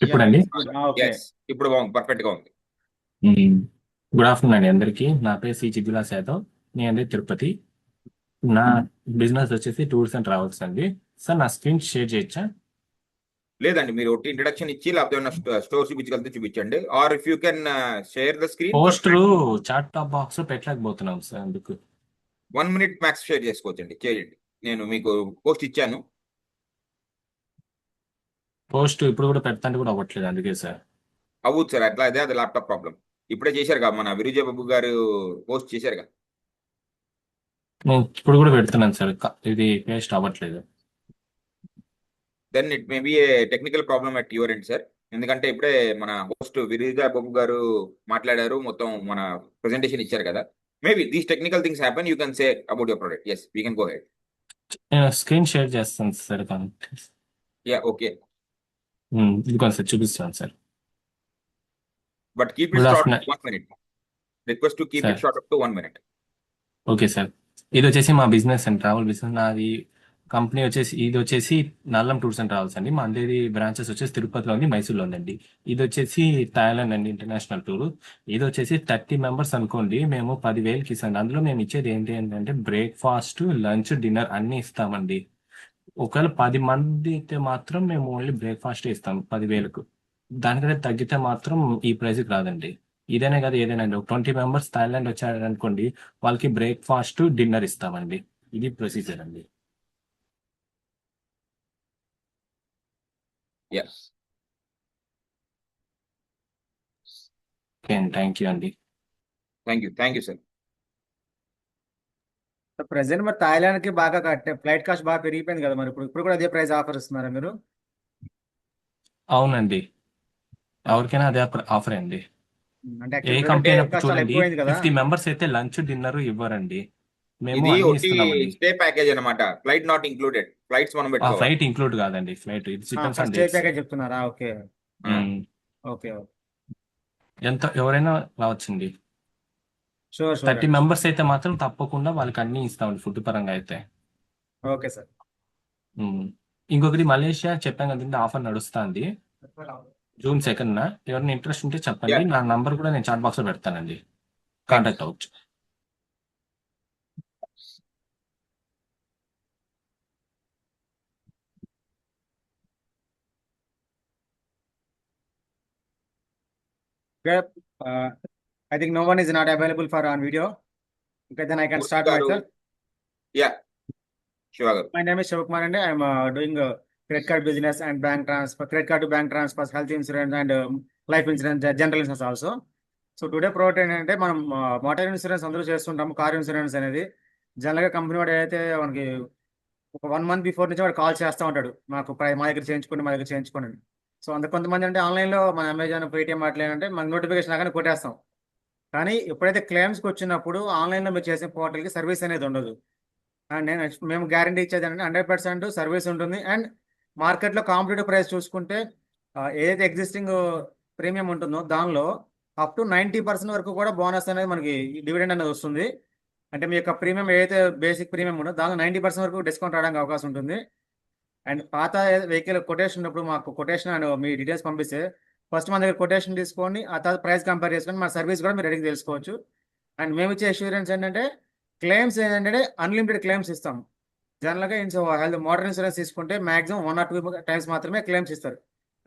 ఇప్పుడండి? ఓకే, Yes, ఇప్పుడు బాగుంది, పర్ఫెక్ట్ గా ఉంది. గుడ్ ఆఫ్టర్నూన్ అండి అందరికి. నా పేరు సి చిద్విలాస్ యాదవ్, నేను అండి తిరుపతి. నా బిజినెస్ వచ్చేసి టూర్స్ అండ్ ట్రావెల్స్ అండి. సార్ నా స్క్రీన్ షేర్ చేయొచ్చా? లేదండి, మీరు ఒకటి ఇంట్రడక్షన్ ఇచ్చి లేకపోతే స్టోర్ చూపించగలిగితే చూపించండి. Or if you can share the screen. Poster chat top box పెట్టలేకపోతున్నాం సార్, అందుకు 1 minute మ్యాక్స్ షేర్ చేసుకోవచ్చండి, చేయండి. నేను మీకు పోస్ట్ ఇచ్చాను. పోస్ట్ ఇప్పుడు కూడా పెడతాంటే కూడా అవ్వట్లేదు, అందుకే సార్. అవ్వచ్చు సార్, అట్లా అదే అది ల్యాప్టాప్ ప్రాబ్లం. ఇప్పుడే చేశారుగా, మన విజయ్ బాబు గారు పోస్ట్ చేశారుగా. నేను ఇప్పుడు కూడా పెడుతున్నాను సార్, ఇది పేస్ట్ అవ్వట్లేదు. Then it may be a technical problem at your end sir. ఎందుకంటే ఇప్పుడే మన హోస్ట్ విజయ్ బాబు గారు మాట్లాడారు, మొత్తం మన ప్రెజెంటేషన్ ఇచ్చారు కదా. Maybe these technical things happen, you can say about your product. Yes, we can go head. నేను స్క్రీన్ షేర్ చేస్తాను సార్. Yeah, okay. ఇదిగోండి సార్ చూపిస్తాను sir. But keep it Good short afternoon. to 1 minute. Request to keep Sir. it short up to 1 minute. Okay sir. ఇది వచ్చేసి మా బిజినెస్ అండ్ ట్రావెల్ బిజినెస్. నాది కంపెనీ వచ్చేసి ఇది వచ్చేసి నల్లం టూర్స్ అండ్ ట్రావెల్స్ అండి. మా అందరి బ్రాంచెస్ వచ్చేసి తిరుపతిలో ఉంది, మైసూర్లో ఉందండి. ఇది వచ్చేసి థాయిలాండ్ అండి, ఇంటర్నేషనల్ టూర్. ఇది వచ్చేసి 30 మెంబర్స్ అనుకోండి, మేము 10,000కి ఇస్తాం. అందులో మేము ఇచ్చేది ఏంటంటే బ్రేక్ఫాస్ట్, లంచ్, డిన్నర్ అన్ని ఇస్తామండి. ఒకవేళ 10 మంది అయితే మాత్రం మేము ఓన్లీ బ్రేక్ఫాస్ట్ ఇస్తాం 10,000కు. దానికంటే తగ్గితే మాత్రం ఈ ప్రైస్కి రాదండి. ఇదేనే కదా ఏదైనా అండి, ఒక 20 మెంబర్స్ థాయిలాండ్ వచ్చారనుకోండి, వాళ్ళకి బ్రేక్ఫాస్ట్, డిన్నర్ ఇస్తామండి. ఇది ప్రొసీజర్ అండి. Yes. ఓకే అండి, థ్యాంక్ యూ అండి. Thank you, sir. ప్రెసెంట్ మరి థాయిలాండ్ కి బాగా ఫ్లైట్ కాస్ట్ బాగా పెరిగిపోయింది కదా, మరి ఇప్పుడు కూడా అదే ప్రైస్ ఆఫర్ ఇస్తున్నారా మీరు? అవునండి, ఎవరికైనా అదే ఆఫర్ అండి. అంటే ఏ యాక్చువల్లీ కంపెనీ రేట్ అయినా కాస్ట్ చాలా చూడండి, ఎక్కువైంది కదా. 50 మెంబర్స్ అయితే లంచ్, డిన్నర్ ఇవ్వరండి. మేము ఇది అన్ని ఒకటి ఇస్తున్నామండి. స్టే ప్యాకేజ్ అన్నమాట. Flight not included. ఫ్లైట్స్ మనం ఆ పెట్టుకోవాలి. ఫ్లైట్ ఇంక్లూడ్ కాదండి, ఫ్లైట్ ఇది depends on stay dates. Package చెప్తున్నారా? ఓకే ఓకే ఎంత ఎవరైనా రావచ్చండి. షూర్ 30 మెంబర్స్ అయితే మాత్రం తప్పకుండా వాళ్ళకి అన్ని ఇస్తామండి ఫుడ్ పరంగా అయితే. Okay sir. ఇంకొకటి మలేషియా చెప్పాం కదండి, ఆఫర్ నడుస్తుంది June 2nd. ఎవరైనా ఇంట్రెస్ట్ ఉంటే చెప్పండి. Yeah. నా నంబర్ కూడా నేను చాట్ బాక్స్ లో పెడతానండి, కాంటాక్ట్ అవ్వచ్చు. I think no one is not available for on video. Okay, then I can start myself. Yeah, Shiva. My name is Shivakumar and I am doing credit card business and bank transfer, credit card to bank transfers, health insurance and life insurance, general insurance also. So today product ఏంటంటే మనం మోటార్ ఇన్సూరెన్స్ అందరూ చేస్తుంటాము. కార్ ఇన్సూరెన్స్ అనేది జనరల్గా కంపెనీ వాడు అయితే మనకి ఒక 1 month బిఫోర్ నుంచి వాడు కాల్ చేస్తూ ఉంటాడు, మాకు మా దగ్గర చేయించుకోండి. సో అంత కొంతమంది అంటే ఆన్లైన్లో మన అమెజాన్, పేటిఎం అట్లా ఏంటంటే మనకి నోటిఫికేషన్ లాగానే కొట్టేస్తాం. కానీ ఎప్పుడైతే క్లెయిమ్స్కి వచ్చినప్పుడు ఆన్లైన్లో మీరు చేసే పోర్టల్కి సర్వీస్ అనేది ఉండదు. అండ్ మేము గ్యారంటీ ఇచ్చేది అంటే 100% సర్వీస్ ఉంటుంది. అండ్ మార్కెట్లో కాంపిటేటివ్ ప్రైస్ చూసుకుంటే ఏదైతే ఎగ్జిస్టింగ్ ప్రీమియం ఉంటుందో దానిలో అప్ టు 90% వరకు కూడా బోనస్ అనేది మనకి డివిడెండ్ అనేది వస్తుంది. అంటే మీ యొక్క ప్రీమియం ఏదైతే బేసిక్ ప్రీమియం ఉందో దానిలో 90% వరకు డిస్కౌంట్ రావడానికి అవకాశం ఉంటుంది. అండ్ పాత వెహికల్ కొటేషన్ ఉన్నప్పుడు మాకు కొటేషన్ అండ్ మీ డీటెయిల్స్ పంపిస్తే ఫస్ట్ మన దగ్గర కొటేషన్ తీసుకోండి, ఆ తర్వాత ప్రైస్ కంపేర్ చేసుకొని మన సర్వీస్ కూడా మీరు అడిగి తెలుసుకోవచ్చు. అండ్ మేము ఇచ్చే అష్యూరెన్స్ ఏంటంటే క్లెయిమ్స్ ఏంటంటే అన్లిమిటెడ్ క్లెయిమ్స్ ఇస్తాం. జనరల్గా హెల్త్ మోటార్ ఇన్సూరెన్స్ తీసుకుంటే మాక్సిమం 1 or 2 times మాత్రమే క్లెయిమ్స్ ఇస్తారు.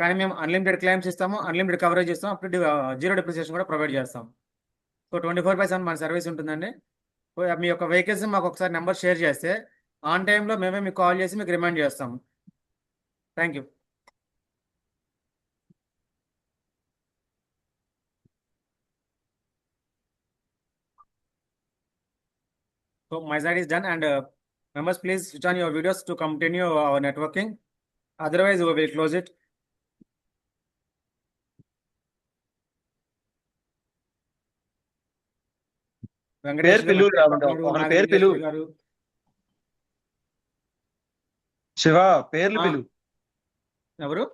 కానీ మేము అన్లిమిటెడ్ క్లెయిమ్స్ ఇస్తాము, అన్లిమిటెడ్ కవరేజ్ ఇస్తాం, అప్పుడు 0 depreciation కూడా ప్రొవైడ్ చేస్తాం. సో 24/7 మన సర్వీస్ ఉంటుందండి. మీ యొక్క వెహికల్స్ మాకు ఒకసారి నెంబర్ షేర్ చేస్తే ఆన్ టైంలో మేమే మీకు కాల్ చేసి మీకు రిమైండ్ చేస్తాము. Thank you. So my side is done and members please switch on your videos to continue our networking. Otherwise we will close it. పేరు పిలువు ఒకరి పేరు పిలువు. శివ పేర్లు పిలువు. ఎవరు?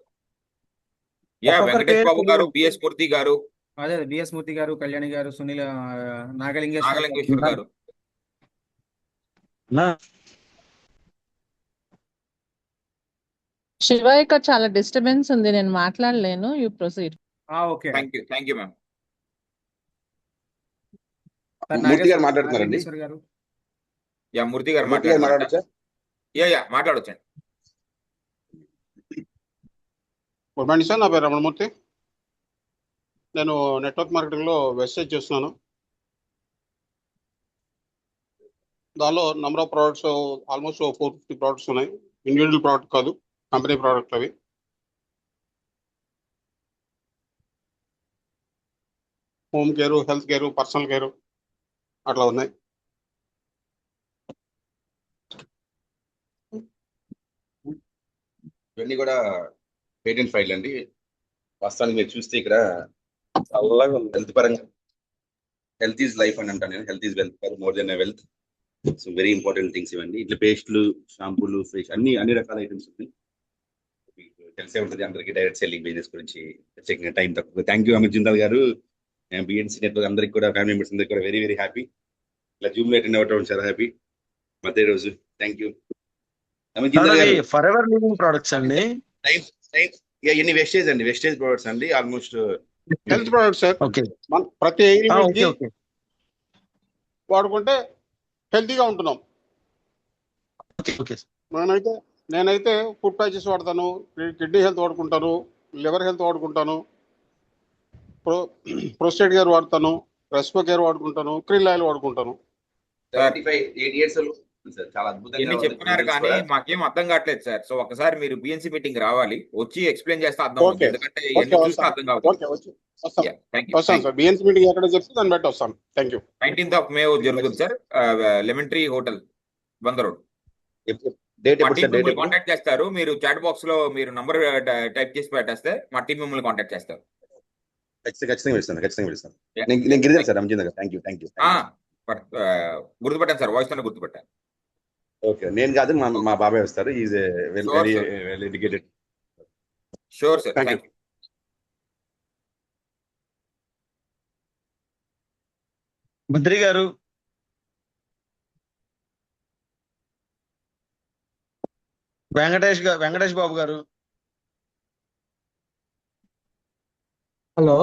వెంకటేష్ బాబు గారు, బిఎస్ మూర్తి గారు, అదే బిఎస్ మూర్తి గారు, కళ్యాణి గారు, సునీల్, నాగలింగేశ్వర్ గారు. శివ ఇక్కడ చాలా డిస్టర్బెన్స్ ఉంది, నేను మాట్లాడలేను. You proceed. Okay, thank you ma'am. Murthy గారు మాట్లాడుతున్నారండి. మూర్తి గారు మాట్లాడొచ్చా? మాట్లాడొచ్చండి. గుడ్ మార్నింగ్ సార్, నా పేరు రమణమూర్తి. నేను నెట్వర్క్ మార్కెటింగ్లో వెబ్సైట్ చేస్తున్నాను. దానిలో number of products almost 450 products ఉన్నాయి. ఇండివిజువల్ ప్రోడక్ట్ కాదు, కంపెనీ ప్రోడక్ట్. అవి home care, health care, personal care అట్లా ఉన్నాయి. ఇవన్నీ కూడా పేటెంట్ ఫైల్ అండి. వాస్తవానికి మీరు చూస్తే ఇక్కడ చల్లగా హెల్త్ పరంగా, హెల్త్ ఈజ్ లైఫ్ అని అంటాను నేను. హెల్త్ ఈజ్ వెల్త్ కాదు, more than wealth. So very important things ఇవన్నీ. ఇట్లా పేస్ట్లు, షాంపూలు, ఫేస్ అన్ని రకాల ఐటమ్స్ ఉన్నాయి. తెలిసే ఉంటుంది అందరికి డైరెక్ట్ సెల్లింగ్ బిజినెస్ గురించి ప్రత్యేకంగా టైం తక్కువ. థ్యాంక్ యూ అమిత్ జిందాల్ గారు, బిఎన్సీ నెట్వర్క్ అందరికి కూడా, ఫ్యామిలీ మెంబర్స్ అందరికి కూడా వెరీ వెరీ హ్యాపీ. ఇలా జూమ్ లో అటెండ్ అవ్వడం చాలా హ్యాపీ. మధ్య రోజు థ్యాంక్ యూ అమిత్ జిందాల్ గారు. ఫర్ ఎవర్ లివింగ్ ప్రొడక్ట్స్ అండి. ఎన్ని వెస్టేజ్ అండి, వెస్టేజ్ ప్రొడక్ట్స్ అండి, almost health products sir. Okay ప్రతి ఓకే ఓకే వాడుకుంటే హెల్తీగా ఉంటున్నాం. ఓకే నేనైతే ఫుడ్ ప్యాచెస్ వాడతాను, కిడ్నీ హెల్త్ వాడుకుంటాను, లివర్ హెల్త్ వాడుకుంటాను, ప్రోస్టేట్ కేర్ వాడతాను, రెస్పో కేర్ వాడుకుంటాను, క్రిల్ ఆయిల్ వాడుకుంటాను. 8 years సార్, చాలా అద్భుతంగా ఎన్ని చెప్తున్నారు కానీ మాకేం అర్థం కావట్లేదు సార్. సో ఒకసారి మీరు బిఎన్సీ మీటింగ్ రావాలి, వచ్చి ఎక్స్ప్లెయిన్ చేస్తే అర్థం అవుతుంది. ఎందుకంటే ఎన్ని చూస్తే అర్థం కావచ్చు. వస్తాను సార్, బిఎన్సీ మీటింగ్ ఎక్కడ చెప్తే దాన్ని బట్టి వస్తాను. Thank you. 19th May జరుగుతుంది సార్, లెమన్ ట్రీ హోటల్, బంద్ రోడ్. డేట్ మా టీం మిమ్మల్ని కాంటాక్ట్ చేస్తారు. మీరు చాట్ బాక్స్ లో మీరు నంబర్ టైప్ చేసి పెట్టేస్తే మా టీం మిమ్మల్ని కాంటాక్ట్ చేస్తారు. ఖచ్చితంగా పిలుస్తాను. నేను గిరిజన సార్, అమిత్ గారు. Thank you. గుర్తుపెట్టాను సార్, వాయిస్ తోనే గుర్తుపెట్టాను. ఓకే, నేను కాదు, మా బాబాయ్ వస్తారు. Is very well educated. Sure sir, Thank you. Thank you. Badri గారు. వెంకటేష్ బాబు గారు. హలో,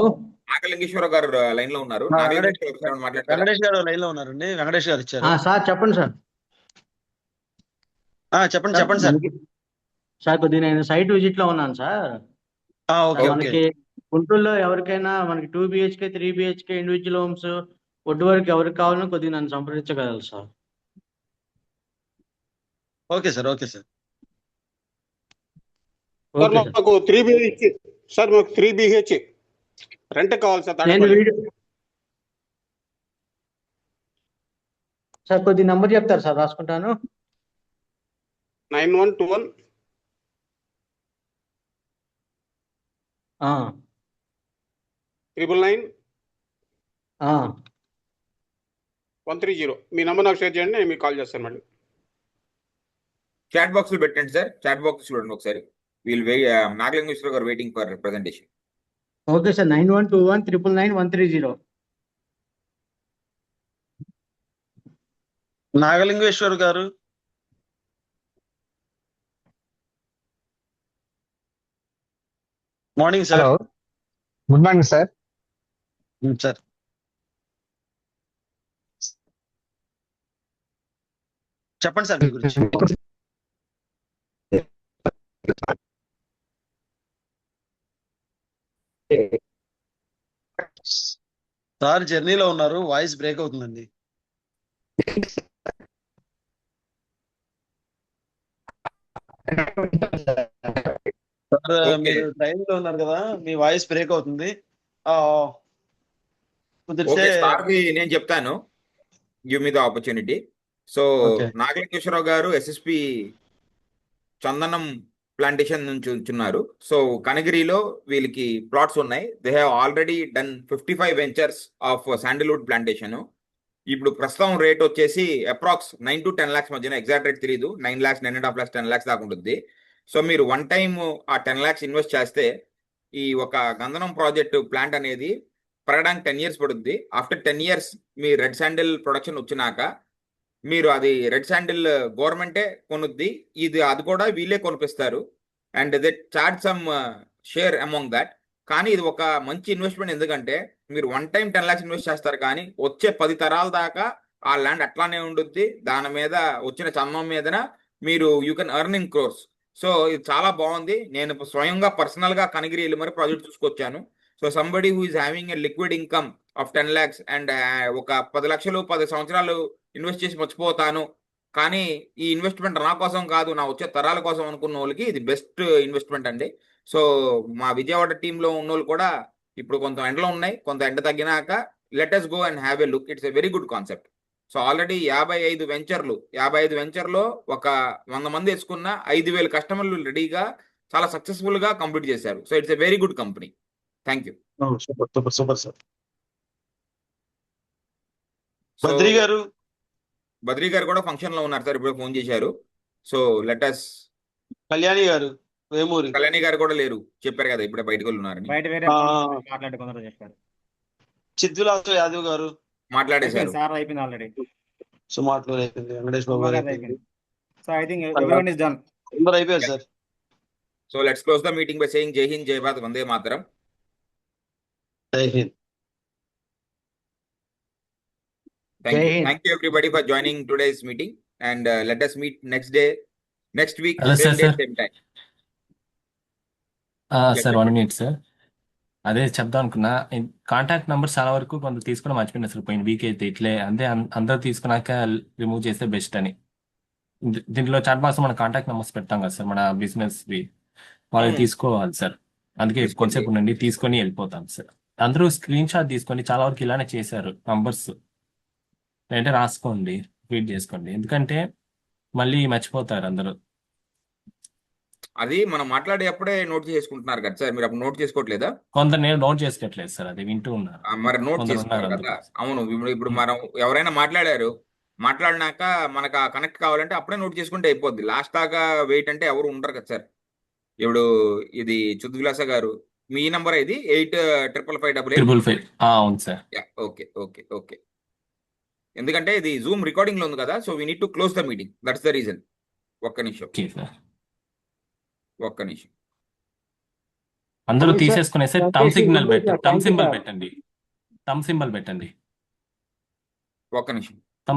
నాగలింగేశ్వర గారు లైన్ లో ఉన్నారు. మాట్లాడతారా? వెంకటేష్ గారు లైన్ లో ఉన్నారండి. వెంకటేష్ గారు ఇచ్చారు. సార్ చెప్పండి సార్. చెప్పండి సార్. సార్ కొద్దిగా నేను సైట్ విజిట్ లో ఉన్నాను సార్. ఓకే ఓకే మనకి గుంటూరులో ఎవరికైనా మనకి 2 BHK 3 BHK individual homes wood work ఎవరికి కావాలన్నా కొద్దిగా నన్ను సంప్రదించగలరు sir. Okay sir. Okay sir. Sir మాకు 3 BHK సార్, మాకు 3 BHK రెంట్ కావాలి సార్. నేను సార్ కొద్ది నంబర్ చెప్తారు సార్, రాసుకుంటాను. 9121 999 130. మీ నంబర్ నాకు షేర్ చేయండి, నేను మీకు కాల్ చేస్తాను మళ్ళీ. చాట్ బాక్స్ లో పెట్టండి సార్, చాట్ బాక్స్ చూడండి ఒకసారి. నాగలింగేశ్వర గారు waiting for presentation. Okay sir, 9121 999 130. నాగలింగేశ్వర్ గారు. Morning sir. Hello, good morning sir. Sir చెప్పండి సార్ మీ గురించి. సార్ జర్నీలో ఉన్నారు, వాయిస్ బ్రేక్ అవుతుందండి. సార్ మీరు ట్రైన్ లో ఉన్నారు కదా, మీ వాయిస్ బ్రేక్ అవుతుంది. కుదిరితే నేను చెప్తాను, give me the opportunity. So Nagalingeswara Rao గారు ఎస్ఎస్పి చందనం ప్లాంటేషన్ నుంచి ఉంచున్నారు. సో కనగిరిలో వీళ్ళకి ప్లాట్స్ ఉన్నాయి. They have already done 55 ventures of Sandalwood plantation. ఇప్పుడు ప్రస్తుతం రేట్ వచ్చేసి అప్రాక్స్ 9 to 10 lakhs మధ్యన, ఎగ్జాక్ట్ రేట్ తెలియదు. 9 lakhs 9.5 lakhs 10 lakhs దాకా ఉంటుంది. సో మీరు వన్ టైం ఆ 10 lakhs ఇన్వెస్ట్ చేస్తే ఈ ఒక గంధనం ప్రాజెక్ట్ ప్లాంట్ అనేది పెరగడానికి 10 years పడుతుంది. ఆఫ్టర్ 10 years మీ రెడ్ శాండిల్ ప్రొడక్షన్ వచ్చినాక మీరు అది రెడ్ శాండిల్ గవర్నమెంటే కొనుద్ది, అది కూడా వీళ్ళే కొనిపిస్తారు. And they charge some share among that. కానీ ఇది ఒక మంచి ఇన్వెస్ట్మెంట్, ఎందుకంటే మీరు వన్ టైం 10 lakhs ఇన్వెస్ట్ చేస్తారు, కానీ వచ్చే 10 తరాల దాకా ఆ ల్యాండ్ అట్లానే ఉంటుంది. దాని మీద వచ్చిన చందనం మీదన మీరు you can earn in crores. So ఇది చాలా బాగుంది. నేను స్వయంగా పర్సనల్ గా కనగిరి వెళ్ళి మరి ప్రాజెక్ట్ చూసుకొచ్చాను. So somebody who is having a liquid income of 10 lakhs and ఒక 10 లక్షలు 10 సంవత్సరాలు ఇన్వెస్ట్ చేసి మర్చిపోతాను, కానీ ఈ ఇన్వెస్ట్మెంట్ నా కోసం కాదు, నా వచ్చే తరాల కోసం అనుకున్న వాళ్ళకి ఇది బెస్ట్ ఇన్వెస్ట్మెంట్ అండి. సో మా విజయవాడ టీంలో ఉన్న వాళ్ళు కూడా ఇప్పుడు కొంత ఎండలో ఉన్నాయి, కొంత ఎండ తగ్గినాక let us go and have a look. It's a very good concept. So already 55 వెంచర్లో ఒక 100 మంది వేసుకున్న 5,000 కస్టమర్లు రెడీగా చాలా సక్సెస్ఫుల్ గా కంప్లీట్ చేశారు. So it's a very good company. Thank you. Super sir. Badri గారు కూడా ఫంక్షన్ లో ఉన్నారు సార్, ఇప్పుడు ఫోన్ చేశారు. So let us. కళ్యాణి గారు. వేమూరి. కళ్యాణి గారు కూడా లేరు, చెప్పారు కదా ఇప్పుడే బయటకు ఉన్నారని. బయట వేరే ఆ, మాట్లాడుకుందరూ చెప్పారు. చిద్విలాస యాదవ్ గారు. మాట్లాడేశారు. సార్ అయిపోయింది ఆల్రెడీ. సుమారు అయిపోయింది. వెంకటేష్ బాబు గారు అయిపోయింది. So I think everyone is done. అందరూ అయిపోయారు sir. So let's close the meeting by saying జై హింద్, జై భారత్, వందే మాతరం. జై Hind. Thank you everybody for joining today's meeting, and let us meet next week, Hello, same day, sir. same time. Sir 1 minute sir. అదే చెప్దాం అనుకున్నా, కాంటాక్ట్ నెంబర్ చాలా వరకు కొంత తీసుకుని మర్చిపోయినా సార్ పోయిన వీక్ అయితే. ఇట్లే అంతే అందరూ తీసుకున్నాక రిమూవ్ చేస్తే బెస్ట్ అని. దీంట్లో చాట్ బాక్స్ మన కాంటాక్ట్ నెంబర్స్ పెడతాం కదా సార్, మన బిజినెస్ వాళ్ళు తీసుకోవాలి సార్. అందుకే కొంతసేపు ఉండండి, తీసుకొని వెళ్ళిపోతాం సార్. అందరూ స్క్రీన్ షాట్ తీసుకొని చాలా వరకు ఇలానే చేశారు. నంబర్స్ అంటే రాసుకోండి, ఫీడ్ చేసుకోండి, ఎందుకంటే మళ్ళీ మర్చిపోతారు అందరూ. అది మనం మాట్లాడేటప్పుడే నోట్ చేసుకుంటున్నారు కదా సార్, మీరు అప్పుడు నోట్ చేసుకోవట్లేదా? కొందరు నేను నోట్ చేసుకోవట్లేదు సార్, అది వింటూ ఉన్నారు. మరి నోట్ కొందరు చేసుకోవాలి ఉన్నారు కదా. అందుకు. అవును, ఇప్పుడు మనం ఎవరైనా మాట్లాడినాక మనకు ఆ కనెక్ట్ కావాలంటే అప్పుడే నోట్ చేసుకుంటే అయిపోద్ది. లాస్ట్ దాకా వెయిట్ అంటే ఎవరు ఉండరు కదా సార్. ఇప్పుడు ఇది చుద్విలాస గారు, మీ నంబర్ ఇది 855588. 555. అవును సార్. Okay okay okay. ఎందుకంటే ఇది జూమ్ రికార్డింగ్ లో ఉంది కదా, so we need to close the meeting, that's the reason. ఒక్క నిమిషం. అందరూ తీసేసుకునేసి టమ్ సిగ్నల్ పెట్టండి, టమ్ సింబల్ పెట్టండి. ఒక్క నిమిషం.